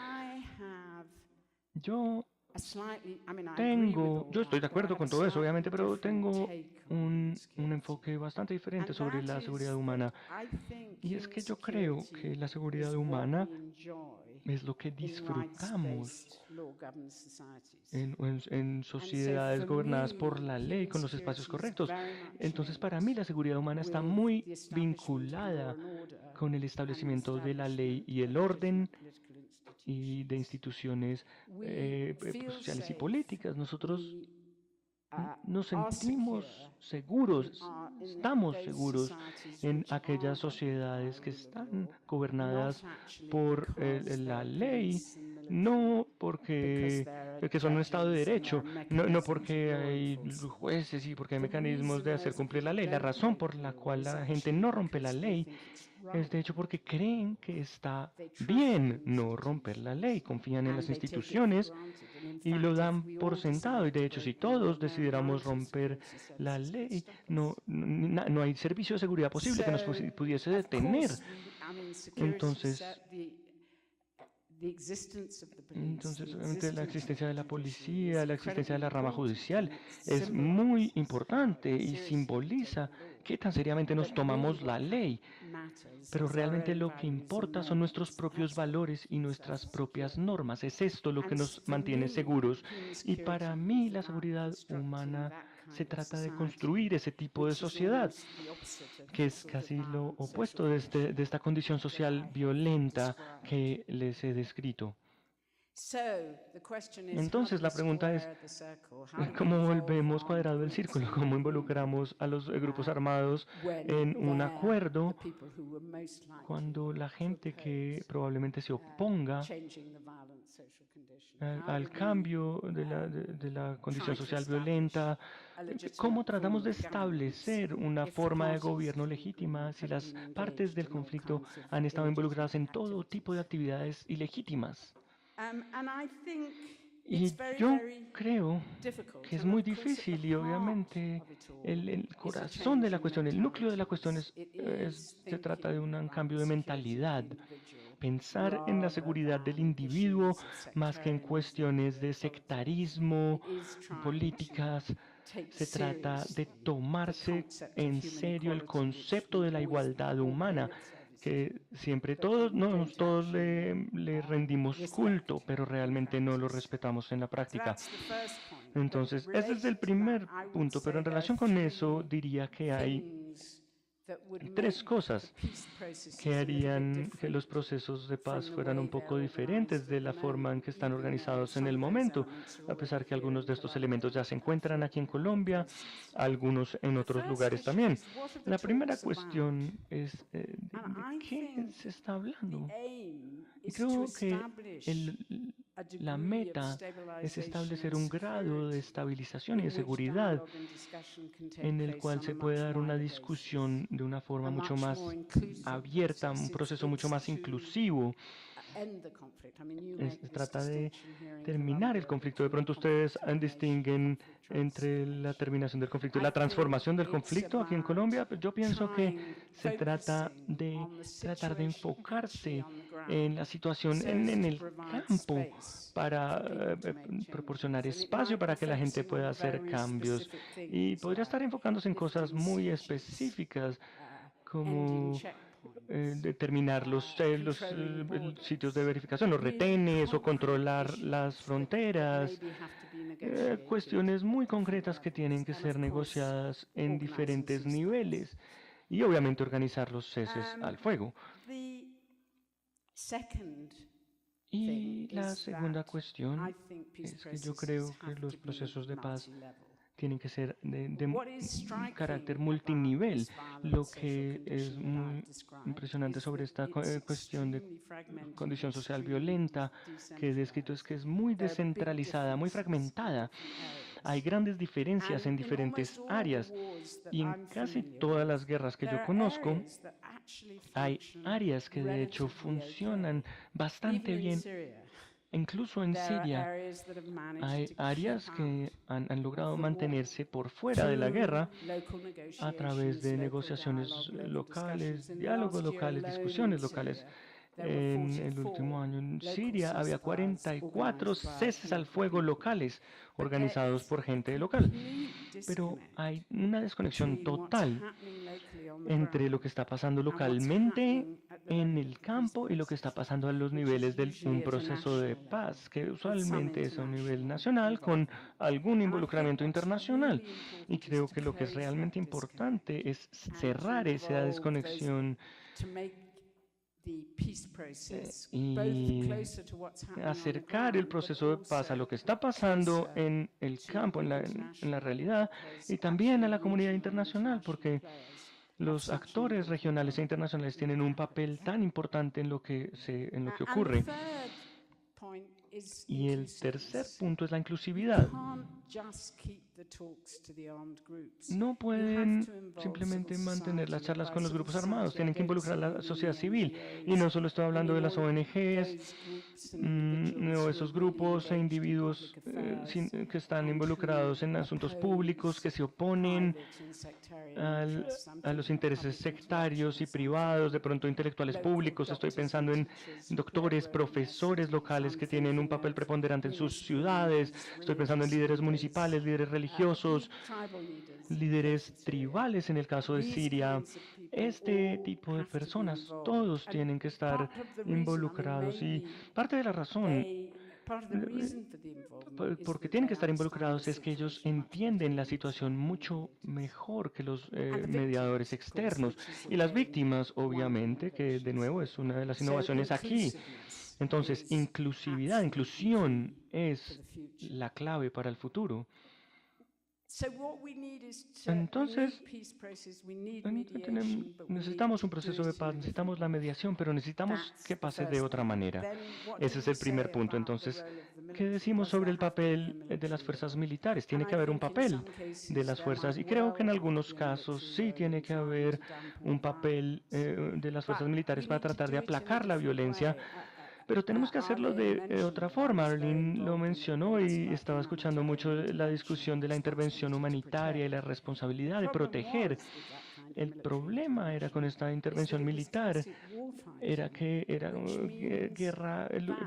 Yo estoy de acuerdo con todo eso, obviamente, pero tengo un enfoque bastante diferente sobre la seguridad humana. Y es que yo creo que la seguridad humana es lo que disfrutamos en sociedades gobernadas por la ley, con los espacios correctos. Entonces, para mí, la seguridad humana está muy vinculada con el establecimiento de la ley y el orden y de instituciones sociales y políticas. Nosotros nos sentimos seguros, estamos seguros en aquellas sociedades que están gobernadas por la ley, no porque son un Estado de Derecho, no porque hay jueces y porque hay mecanismos de hacer cumplir la ley. La razón por la cual la gente no rompe la ley es de hecho porque creen que está bien no romper la ley, confían en las instituciones y lo dan por sentado. Y de hecho, si todos decidiéramos romper la ley, no hay servicio de seguridad posible que nos pudiese detener. Entonces, Entonces, obviamente, la existencia de la policía, la existencia de la rama judicial es muy importante y simboliza qué tan seriamente nos tomamos la ley. Pero realmente lo que importa son nuestros propios valores y nuestras propias normas. Es esto lo que nos mantiene seguros. Y para mí la seguridad humana se trata de construir ese tipo de sociedad, que es casi lo opuesto de esta condición social violenta que les he descrito. Entonces la pregunta es, ¿cómo volvemos cuadrado el círculo? ¿Cómo involucramos a los grupos armados en un acuerdo cuando la gente que probablemente se oponga al cambio de la condición social violenta? ¿Cómo tratamos de establecer una forma de gobierno legítima si las partes del conflicto han estado involucradas en todo tipo de actividades ilegítimas? Y yo creo que es muy difícil y obviamente el corazón de la cuestión, el núcleo de la cuestión se trata de un cambio de mentalidad. Pensar en la seguridad del individuo más que en cuestiones de sectarismo, políticas. Se trata de tomarse en serio el concepto de la igualdad humana, que siempre todos le rendimos culto, pero realmente no lo respetamos en la práctica. Entonces, ese es el primer punto, pero en relación con eso diría que hay tres cosas que harían que los procesos de paz fueran un poco diferentes de la forma en que están organizados en el momento, a pesar que algunos de estos elementos ya se encuentran aquí en Colombia, algunos en otros lugares también. La primera cuestión es ¿de qué se está hablando? Y creo que la meta es establecer un grado de estabilización y de seguridad en el cual se puede dar una discusión de una forma mucho más abierta, un proceso mucho más inclusivo. Se trata de terminar el conflicto. De pronto ustedes distinguen entre la terminación del conflicto y la transformación del conflicto aquí en Colombia. Yo pienso que se trata de tratar de enfocarse en la situación en el campo para proporcionar espacio para que la gente pueda hacer cambios. Y podría estar enfocándose en cosas muy específicas como determinar los sitios de verificación, los retenes o controlar las fronteras, cuestiones muy concretas que tienen que ser negociadas en diferentes niveles y obviamente organizar los ceses al fuego. Y la segunda cuestión es que yo creo que los procesos de paz tienen que ser de carácter multinivel. Lo que es muy impresionante sobre esta cuestión de condición social violenta que he descrito es que es muy descentralizada, muy fragmentada. Hay grandes diferencias en diferentes áreas y en casi todas las guerras que yo conozco hay áreas que de hecho funcionan bastante bien. Incluso en Siria hay áreas que han logrado mantenerse por fuera de la guerra a través de negociaciones locales, diálogos locales, discusiones locales. En el último año en Siria había 44 ceses al fuego locales organizados por gente local. Pero hay una desconexión total entre lo que está pasando localmente en el campo y lo que está pasando a los niveles de un proceso de paz, que usualmente es a un nivel nacional con algún involucramiento internacional. Y creo que lo que es realmente importante es cerrar esa desconexión y acercar el proceso de paz a lo que está pasando en el campo, en la realidad, y también a la comunidad internacional, porque los actores regionales e internacionales tienen un papel tan importante en lo que ocurre. Y el tercer punto es la inclusividad. no pueden simplemente mantener las charlas con los grupos armados, tienen que involucrar a la sociedad civil. Y no solo estoy hablando de las ONGs, o esos grupos e individuos que están involucrados en asuntos públicos, que se oponen a los intereses sectarios y privados, de pronto intelectuales públicos. Estoy pensando en doctores, profesores locales que tienen un papel preponderante en sus ciudades. Estoy pensando en líderes municipales, líderes religiosos, líderes tribales en el caso de Siria. Este tipo de personas, todos tienen que estar involucrados, y parte de la razón porque tienen que estar involucrados es que ellos entienden la situación mucho mejor que los mediadores externos. Y las víctimas, obviamente, que de nuevo es una de las innovaciones aquí. Entonces, inclusión es la clave para el futuro. Entonces, necesitamos un proceso de paz, necesitamos la mediación, pero necesitamos que pase de otra manera. Ese es el primer punto. Entonces, ¿qué decimos sobre el papel de las fuerzas militares? Tiene que haber un papel de las fuerzas, y creo que en algunos casos sí tiene que haber un papel de las fuerzas militares para tratar de aplacar la violencia. Pero tenemos que hacerlo de otra forma. Arlene lo mencionó y estaba escuchando mucho la discusión de la intervención humanitaria y la responsabilidad de proteger. El problema era con esta intervención militar, era que eran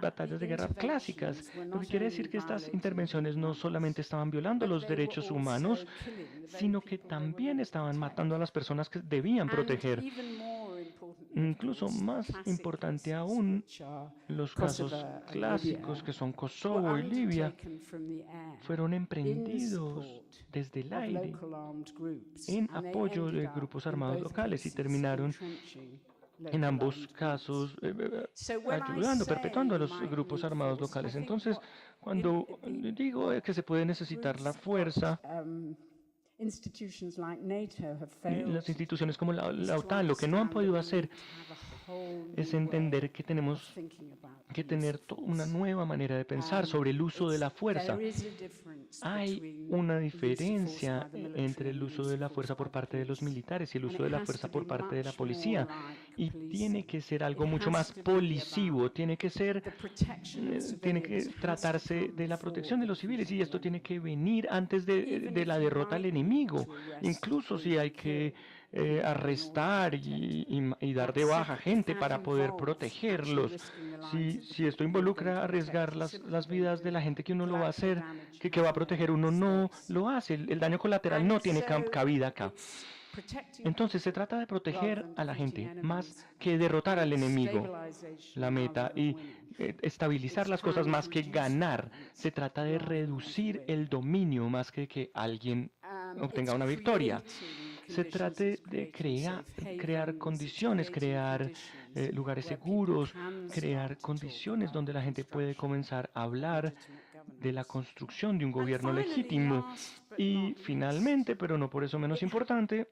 batallas de guerra clásicas, lo que quiere decir que estas intervenciones no solamente estaban violando los derechos humanos, sino que también estaban matando a las personas que debían proteger. Incluso más importante aún, los casos clásicos que son Kosovo y Libia fueron emprendidos desde el aire en apoyo de grupos armados locales y terminaron en ambos casos ayudando, perpetuando a los grupos armados locales. Entonces, cuando digo que se puede necesitar la fuerza, las instituciones como la OTAN lo que no han podido hacer es entender que tenemos que tener una nueva manera de pensar sobre el uso de la fuerza. Hay una diferencia entre el uso de la fuerza por parte de los militares y el uso de la fuerza por parte de la policía. Y tiene que ser algo mucho más policivo, tiene que tratarse de la protección de los civiles, y esto tiene que venir antes de la derrota al enemigo. Incluso si hay que arrestar y dar de baja gente para poder protegerlos. Si esto involucra arriesgar las vidas de la gente que uno lo va a hacer, que va a proteger, uno no lo hace. El daño colateral no tiene cabida acá. Entonces se trata de proteger a la gente más que derrotar al enemigo, la meta, y estabilizar las cosas más que ganar. Se trata de reducir el dominio más que alguien obtenga una victoria. Se trata de crear condiciones, crear lugares seguros, crear condiciones donde la gente puede comenzar a hablar de la construcción de un gobierno legítimo. Y finalmente, pero no por eso menos importante,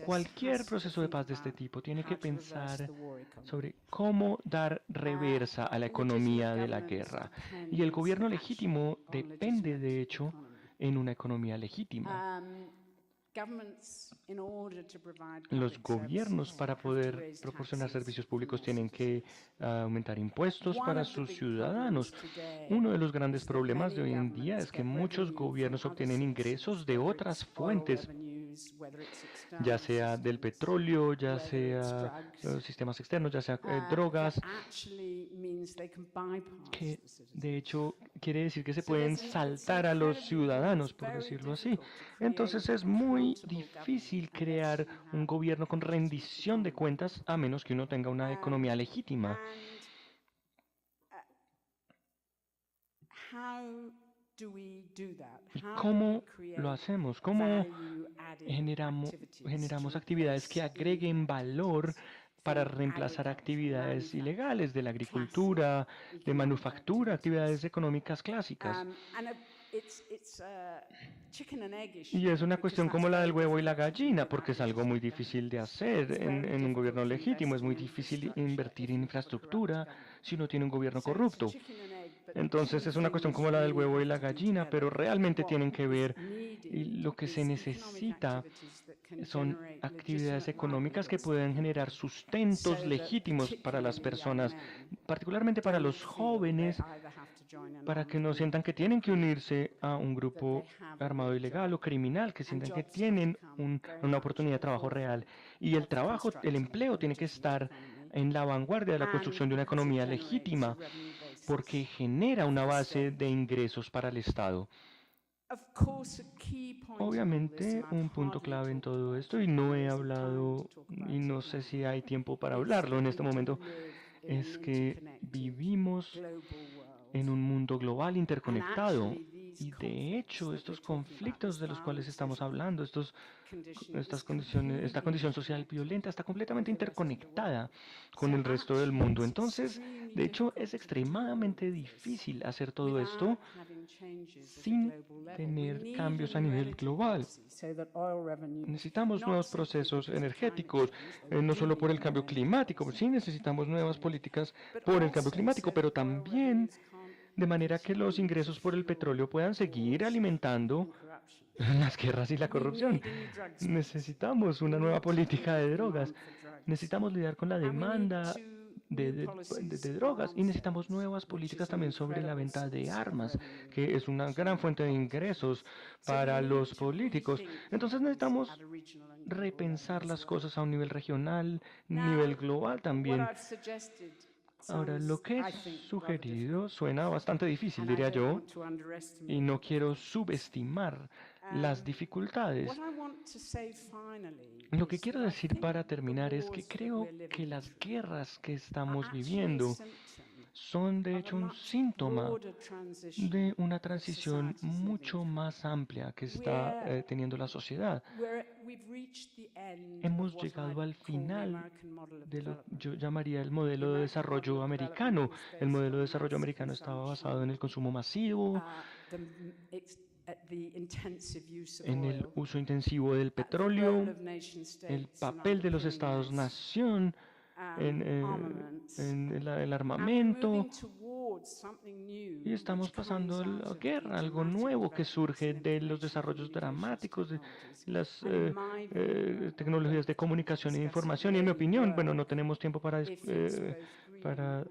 cualquier proceso de paz de este tipo tiene que pensar sobre cómo dar reversa a la economía de la guerra. Y el gobierno legítimo depende, de hecho, en una economía legítima. Los gobiernos, para poder proporcionar servicios públicos, tienen que aumentar impuestos para sus ciudadanos. Uno de los grandes problemas de hoy en día es que muchos gobiernos obtienen ingresos de otras fuentes, ya sea del petróleo, ya sea sistemas externos, ya sea drogas, que de hecho quiere decir que se pueden saltar a los ciudadanos, por decirlo así. Entonces es muy difícil crear un gobierno con rendición de cuentas a menos que uno tenga una economía legítima. ¿Y cómo lo hacemos? ¿Cómo generamos actividades que agreguen valor para reemplazar actividades ilegales de la agricultura, de manufactura, actividades económicas clásicas? Y es una cuestión como la del huevo y la gallina, porque es algo muy difícil de hacer en un gobierno legítimo. Es muy difícil invertir en infraestructura si uno tiene un gobierno corrupto. Entonces es una cuestión como la del huevo y la gallina, pero realmente tienen que ver, y lo que se necesita son actividades económicas que puedan generar sustentos legítimos para las personas, particularmente para los jóvenes, para que no sientan que tienen que unirse a un grupo armado ilegal o criminal, que sientan que tienen una oportunidad de trabajo real. Y el trabajo, el empleo tiene que estar en la vanguardia de la construcción de una economía legítima, porque genera una base de ingresos para el Estado. Obviamente, un punto clave en todo esto, y no he hablado, y no sé si hay tiempo para hablarlo en este momento, es que vivimos en un mundo global interconectado. Y de hecho, estos conflictos de los cuales estamos hablando, estas condiciones, esta condición social violenta está completamente interconectada con el resto del mundo. Entonces, de hecho, es extremadamente difícil hacer todo esto sin tener cambios a nivel global. Necesitamos nuevos procesos energéticos, no solo por el cambio climático, sí necesitamos nuevas políticas por el cambio climático, pero también de manera que los ingresos por el petróleo puedan seguir alimentando las guerras y la corrupción. Necesitamos una nueva política de drogas. Necesitamos lidiar con la demanda de drogas y necesitamos nuevas políticas también sobre la venta de armas, que es una gran fuente de ingresos para los políticos. Entonces necesitamos repensar las cosas a un nivel regional, nivel global también. Ahora, lo que he sugerido suena bastante difícil, diría yo, y no quiero subestimar las dificultades. Lo que quiero decir para terminar es que creo que las guerras que estamos viviendo son de hecho un síntoma de una transición mucho más amplia que está teniendo la sociedad. Hemos llegado al final de lo que yo llamaría el modelo de desarrollo americano. El modelo de desarrollo americano estaba basado en el consumo masivo, en el uso intensivo del petróleo, el papel de los estados-nación, en el armamento, y estamos pasando a la guerra, algo nuevo que surge de los desarrollos dramáticos de las tecnologías de comunicación e información. Y en mi opinión, bueno, no tenemos tiempo para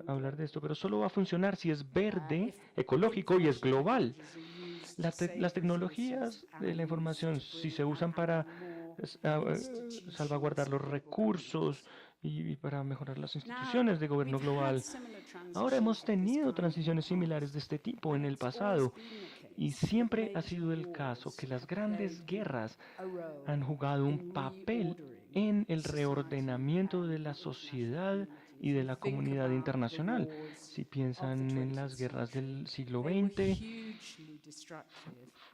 hablar de esto, pero solo va a funcionar si es verde, ecológico y es global. Las tecnologías de la información, si se usan para salvaguardar los recursos y para mejorar las instituciones de gobierno global. Ahora hemos tenido transiciones similares de este tipo en el pasado y siempre ha sido el caso que las grandes guerras han jugado un papel en el reordenamiento de la sociedad y de la comunidad internacional. Si piensan en las guerras del siglo XX,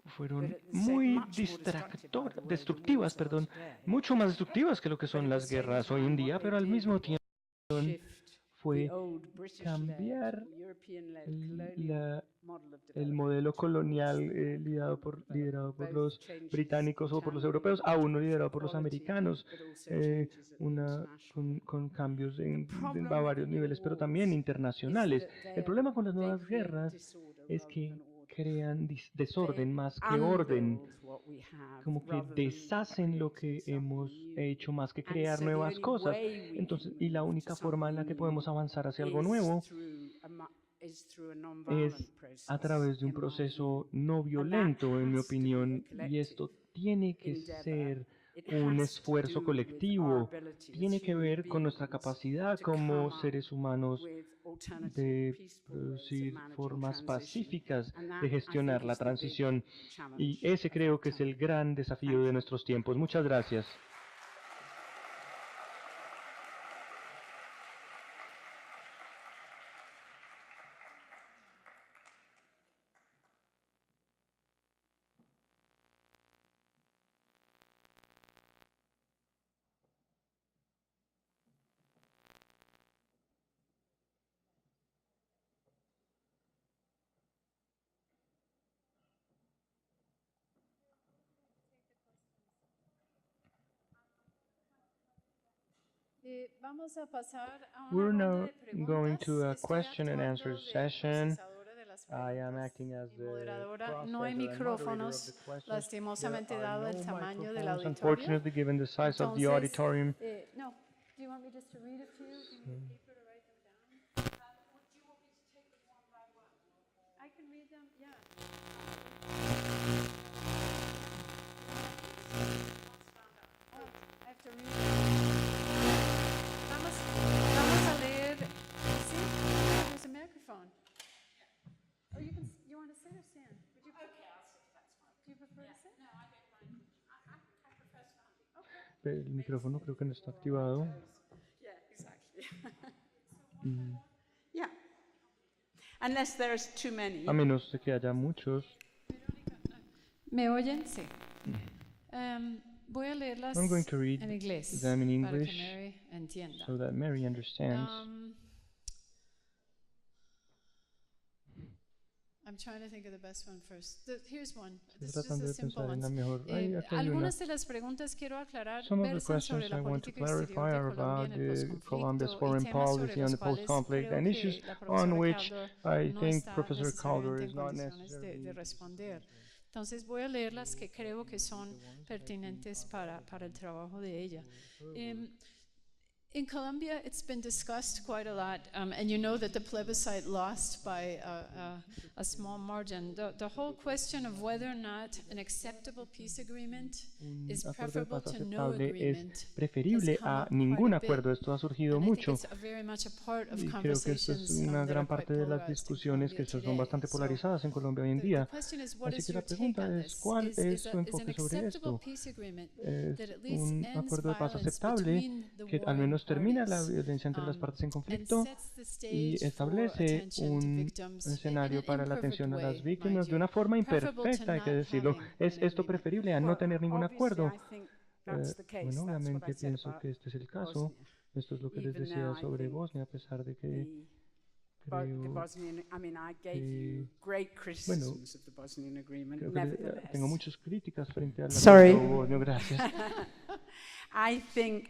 fueron muy destructivas, mucho más destructivas que lo que son las guerras hoy en día, pero al mismo tiempo fue cambiar el modelo colonial liderado por los británicos o por los europeos a uno liderado por los americanos, con cambios a varios niveles, pero también internacionales. El problema con las nuevas guerras es que crean desorden más que orden, como que deshacen lo que hemos hecho más que crear nuevas cosas. Entonces, y la única forma en la que podemos avanzar hacia algo nuevo es a través de un proceso no violento, en mi opinión, y esto tiene que ser un esfuerzo colectivo, tiene que ver con nuestra capacidad como seres humanos de producir formas pacíficas de gestionar la transición, y ese creo que es el gran desafío de nuestros tiempos. Muchas gracias. Vamos a pasar a una We're ronda now de preguntas. going to a Estoy question and answer actuando de session. procesadora de las Moderadora, no hay micrófonos, lastimosamente dado el tamaño del auditorio. Unfortunately, given the size of the Entonces, auditorium. no. Do you want me just to read it to you? Do you need paper to write them down? Do you want me to take them one by one? I can read them, yeah. Oh, I have to read it. Vamos a leer. See? There's a microphone. Oh, you want to sit or stand? Would you okay, I'll sit. That's fine. Do you prefer to sit? No, I don't mind. I prefer standing. El micrófono creo que no está activado. Yeah, exactly. Yeah. Unless there's too many. A menos de que haya muchos. ¿Me oyen? Sí. Voy a leerlas I'm going to read en inglés them in para English que Mary entienda. so that Mary understands. I'm trying to think of the best one first. Here's one. Estoy This is just tratando a de simple pensar en la one. mejor. Ay, acá hay una. Algunas de las preguntas quiero aclarar Some of the versan sobre questions la I want to política exterior clarify de are Colombia about en el Colombia's posconflicto foreign y temas sobre policy on los the cuales post-conflict creo and issues que la on profesora which Caldor I no think está Professor Calder necesariamente is en not condiciones de necessarily. responder. Entonces voy a leer las que creo que son pertinentes para el trabajo de ella. In Colombia, it's been discussed quite a lot, and you know that the plebiscite lost by a small margin. The whole question of whether or not an acceptable peace agreement is Un acuerdo de preferable paz to no aceptable agreement es preferible a ningún acuerdo. Esto ha surgido mucho y creo que esto es una gran parte de las discusiones que son bastante polarizadas en Colombia hoy en día. Así que la pregunta es, ¿cuál es su enfoque sobre esto? ¿Es un acuerdo de paz aceptable que al menos termina la violencia entre las partes en conflicto y establece un escenario para la atención a las víctimas de una forma imperfecta, hay que decirlo? ¿Es esto preferible a no tener ningún acuerdo? Bueno, obviamente pienso que este es el caso. Esto es lo que les decía sobre Bosnia, a pesar de que tengo muchas críticas frente al acuerdo bosnio. Gracias. I think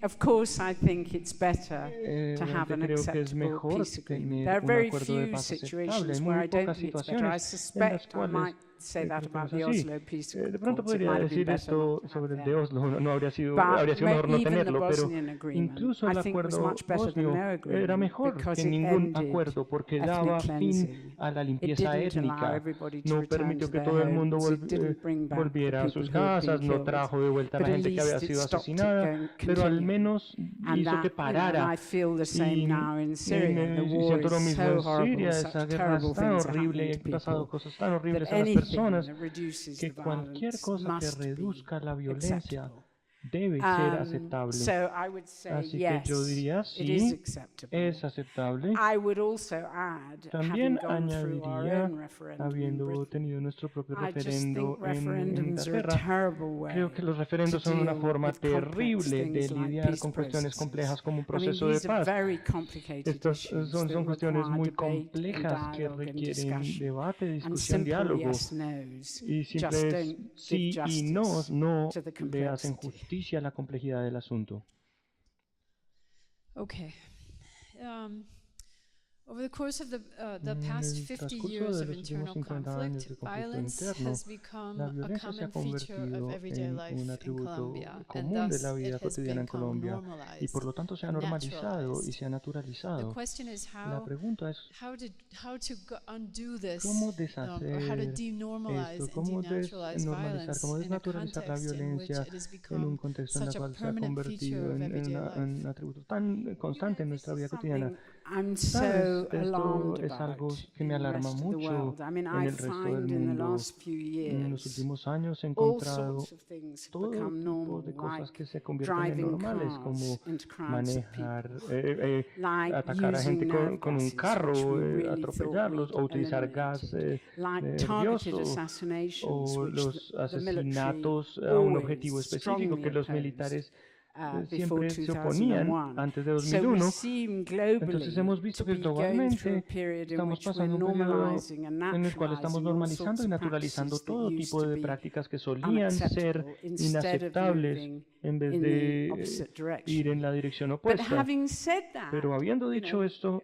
it's better to have an acceptable peace agreement. There are very few situations where I don't think it's better. I suspect I might say that about the Oslo peace agreement. De pronto podría decir esto sobre el de Oslo, no habría sido mejor no tenerlo, pero incluso el acuerdo bosnio era mejor que ningún acuerdo porque daba fin a la limpieza étnica, no permitió que todo el mundo volviera a sus casas, no trajo de vuelta a la gente que había sido asesinada, pero al menos hizo que parara. Y siento lo mismo en Siria, esa guerra es tan horrible, han pasado cosas tan horribles a las personas que cualquier cosa que reduzca la violencia debe ser aceptable. Así que yo diría sí, es aceptable. También añadiría, habiendo tenido nuestro propio referendo en Inglaterra, creo que los referendos son una forma terrible de lidiar con cuestiones complejas como un proceso de paz. Estas son cuestiones muy complejas que requieren debate, discusión, diálogo. Y siempre es sí y no le hacen justicia a la complejidad del asunto. Okay. Over the course of the past 50 years of internal conflict, violence has become a common feature of everyday life in Colombia, and thus it has become normalized y por lo tanto se ha normalizado y se ha naturalizado. The question is La pregunta es how to undo this, cómo or how to denormalize esto, cómo desnormalizar, cómo desnaturalizar la violencia en un contexto en el cual se ha convertido en un atributo tan constante en nuestra vida cotidiana. ¿Sabes? Esto es algo que me alarma mucho en el resto del mundo. En los últimos años he encontrado todo tipo de cosas que se convierten en normales, como manejar, atacar a gente con un carro, atropellarlos, o utilizar gas nervioso, o los asesinatos a un objetivo específico que los militares siempre se oponían antes de 2001. Entonces hemos visto que globalmente estamos pasando un periodo en el cual estamos normalizando y naturalizando todo tipo de prácticas que solían ser inaceptables en vez de ir en la dirección opuesta. Pero habiendo dicho esto,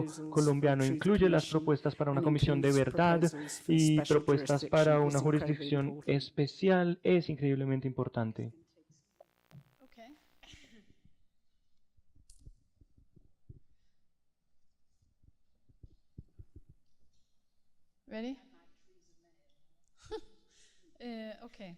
Ejecutivo colombiano incluye las propuestas para una comisión de verdad y propuestas para una jurisdicción especial es increíblemente importante. Okay. Ready? Okay.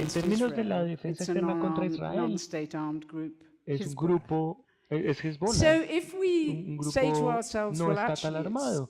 En defense of términos de la Israel, defensa it's an externa contra armed, Israel, non-state armed group. es un Hezbollah. grupo, es So Hezbollah, if un we say to grupo ourselves, no well, estatal actually, armado.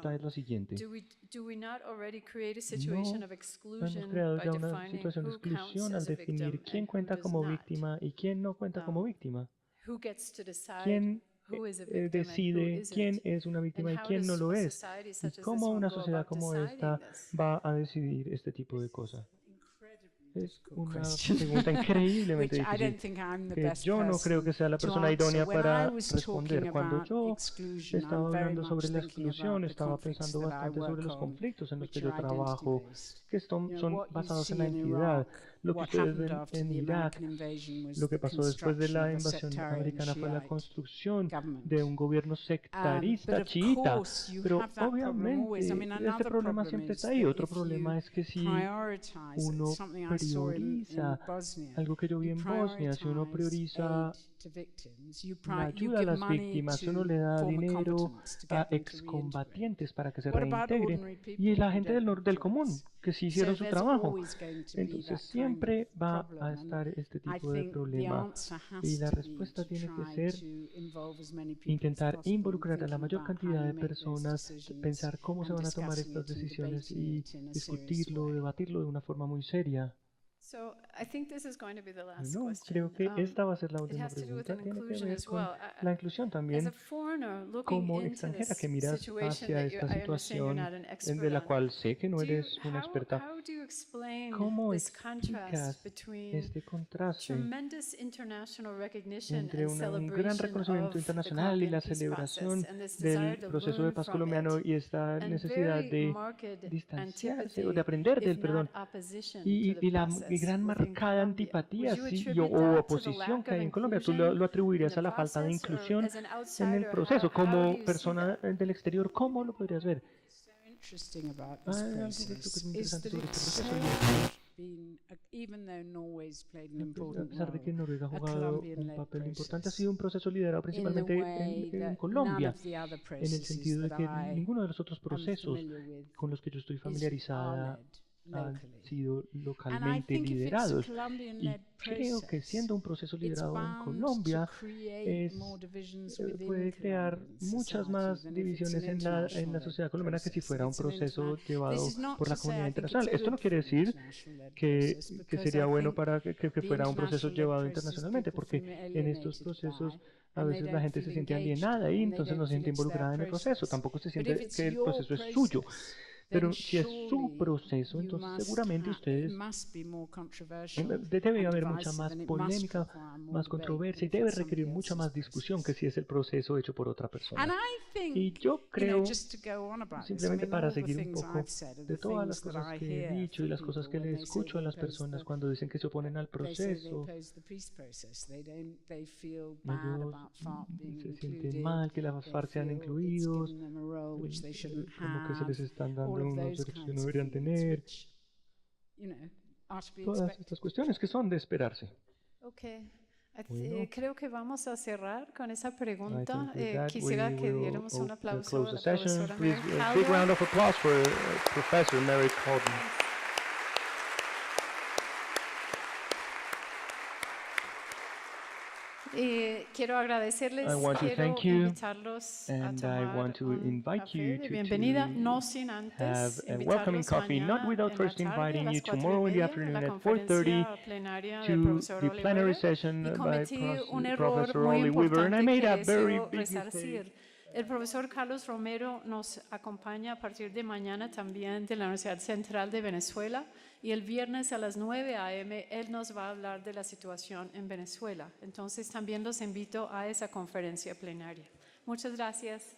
pregunta es la siguiente. do we not already create a situation of ¿No hemos exclusion creado by ya una defining situación de who counts exclusión al as a definir victim quién and who cuenta does como not? víctima y quién no cuenta como víctima? Who gets to decide ¿Quién who is a victim and who decide quién isn't? es una And víctima y how quién no does lo a es? society ¿Y such as this cómo one una go sociedad about como deciding esta this? va a decidir este tipo de cosas? incredibly Es una question, pregunta increíblemente which I don't difícil, think I'm the que best yo no creo person que sea la to persona idónea answer. When I para was responder. talking Cuando about yo exclusion, estaba I'm very hablando sobre much la thinking about exclusión, the estaba conflicts pensando that I bastante sobre work los on, conflictos en los which que yo are trabajo, identity-based. que son What you basados en see la in identidad. Iraq, Lo que what ustedes happened ven after en the Irak, American invasion was lo que the pasó después de construction la of a invasión sectarian americana fue la Shiite construcción government. de un gobierno But sectarista of chiita. course, you Pero have that problem always. I obviamente mean, ese another problema problem siempre is está ahí. that Otro if you problema es que si prioritize it, uno something I saw in prioriza Bosnia, algo que yo vi you en Bosnia, si uno prioritize aid prioriza to victims, you la you ayuda a give las money víctimas, si to uno le da former dinero combatants to a get them to reintegrate. excombatientes para que se What about reintegren, ordinary y people la who gente don't have del común, jobs? que sí So hicieron su there's trabajo. always going to be Entonces that kind siempre of va problem, a and estar este I tipo de think the problema, answer y has la to be respuesta to tiene que try ser to involve as many people as intentar possible in involucrar a la thinking mayor about how cantidad you de make those personas, decisions pensar cómo se and van a tomar discussing estas it and decisiones debating y it in a serious discutirlo, way. debatirlo de una forma muy seria. So I think this is going to be the last Bueno, question. creo que esta va a ser la It última has to do with pregunta. Tiene que inclusion ver as con well. la inclusión As también. a foreigner looking Como into extranjera this que miras situation hacia that esta I understand you're situación not an de expert la on, cual sé que no eres una experta, how do you explain ¿cómo this contrast explicas between este contraste tremendous international recognition entre and un celebration gran reconocimiento of the internacional y Colombian la peace celebración process and this del desire to proceso de learn paz from colombiano it, y esta and necesidad very de marked distanciarse o antipathy, de aprender if del perdón not opposition y, to the y la process gran within marcada Colombia? antipatía Would you sí, attribute o that to the oposición lack que of hay en Colombia. ¿Tú inclusion lo in atribuirías the a la falta de process, or inclusión as an en el outsider, proceso? how do Como you see persona that? del exterior, ¿cómo lo podrías ver? Interesting about Hay this algo que creo que es process muy is interesante that sobre este it's proceso y been, even though Norway's played an a important pesar de que role, Noruega ha a jugado un Colombian-led papel importante, ha process sido un proceso liderado in the principalmente way en that none Colombia, of the other en el processes sentido de that que I ninguno de los otros am procesos familiar with con los que yo estoy are familiarizada led han locally. sido And I localmente think if it's a liderados. Y Colombian-led creo que process, siendo un proceso it's liderado en bound to Colombia, create es, more divisions within puede crear Colombian muchas society más than if it's divisiones an en la international-led sociedad colombiana que si process. fuera If un it's an proceso this llevado is not por la to say comunidad I think it's internacional. Esto no good quiere for an decir international-led que process, que because sería I bueno think para que the fuera un proceso international-led llevado process internacionalmente, people porque feel en estos alienated procesos by, a and they veces la don't gente se feel siente engaged alienada y in, and they entonces no don't se siente feel it's their involucrada en el proceso, process. tampoco se But if siente it's que el your proceso es suyo. process, Pero then si es su surely proceso, you entonces must seguramente it ustedes must be more controversial debe and haber mucha divisive, más and it must polémica, require more más debate controversia than y if debe it's somebody requerir mucha else's más discusión que process. si es el proceso hecho por otra And persona. I think, Y yo creo, just to go on about this, I simplemente mean, para all the seguir un things poco I've said are de the todas las things that cosas I que he hear dicho y from las cosas people que le when they say escucho a they las oppose personas the cuando dicen que se oponen al they say they proceso. oppose the peace process. They feel bad Ellos about FARC being se sienten included. mal que las They FARC sean feel it's incluidos, given them a role which they shouldn't como que se les have. están All dando of unos those derechos que no kinds of deberían feelings, tener. which, are to be Todas expected. estas cuestiones que son de esperarse. Okay. Bueno. Creo que vamos a cerrar con esa I pregunta. think with that Quisiera we que will diéramos un aplauso close a the la session. profesora Please, Mary a big Caldwell. round of applause for Professor Mary Caldwell. Quiero agradecerles, I want to quiero thank you, invitarlos a and I tomar want to un invite café you de to bienvenida, no sin have antes a welcoming invitarlos coffee, not mañana without en first la tarde a inviting you las 4:30 tomorrow in the a afternoon la at 4:30 conferencia plenaria del to profesor the Oli plenary Weber, session y by cometí un error Professor muy Oli Weber, and I importante made que a very deseo big mistake. resarcir. El profesor Carlos Romero nos acompaña a partir de mañana también de la Universidad Central de Venezuela, y el viernes a las 9 a.m. él nos va a hablar de la situación en Venezuela. Entonces también los invito a esa conferencia plenaria. Muchas gracias.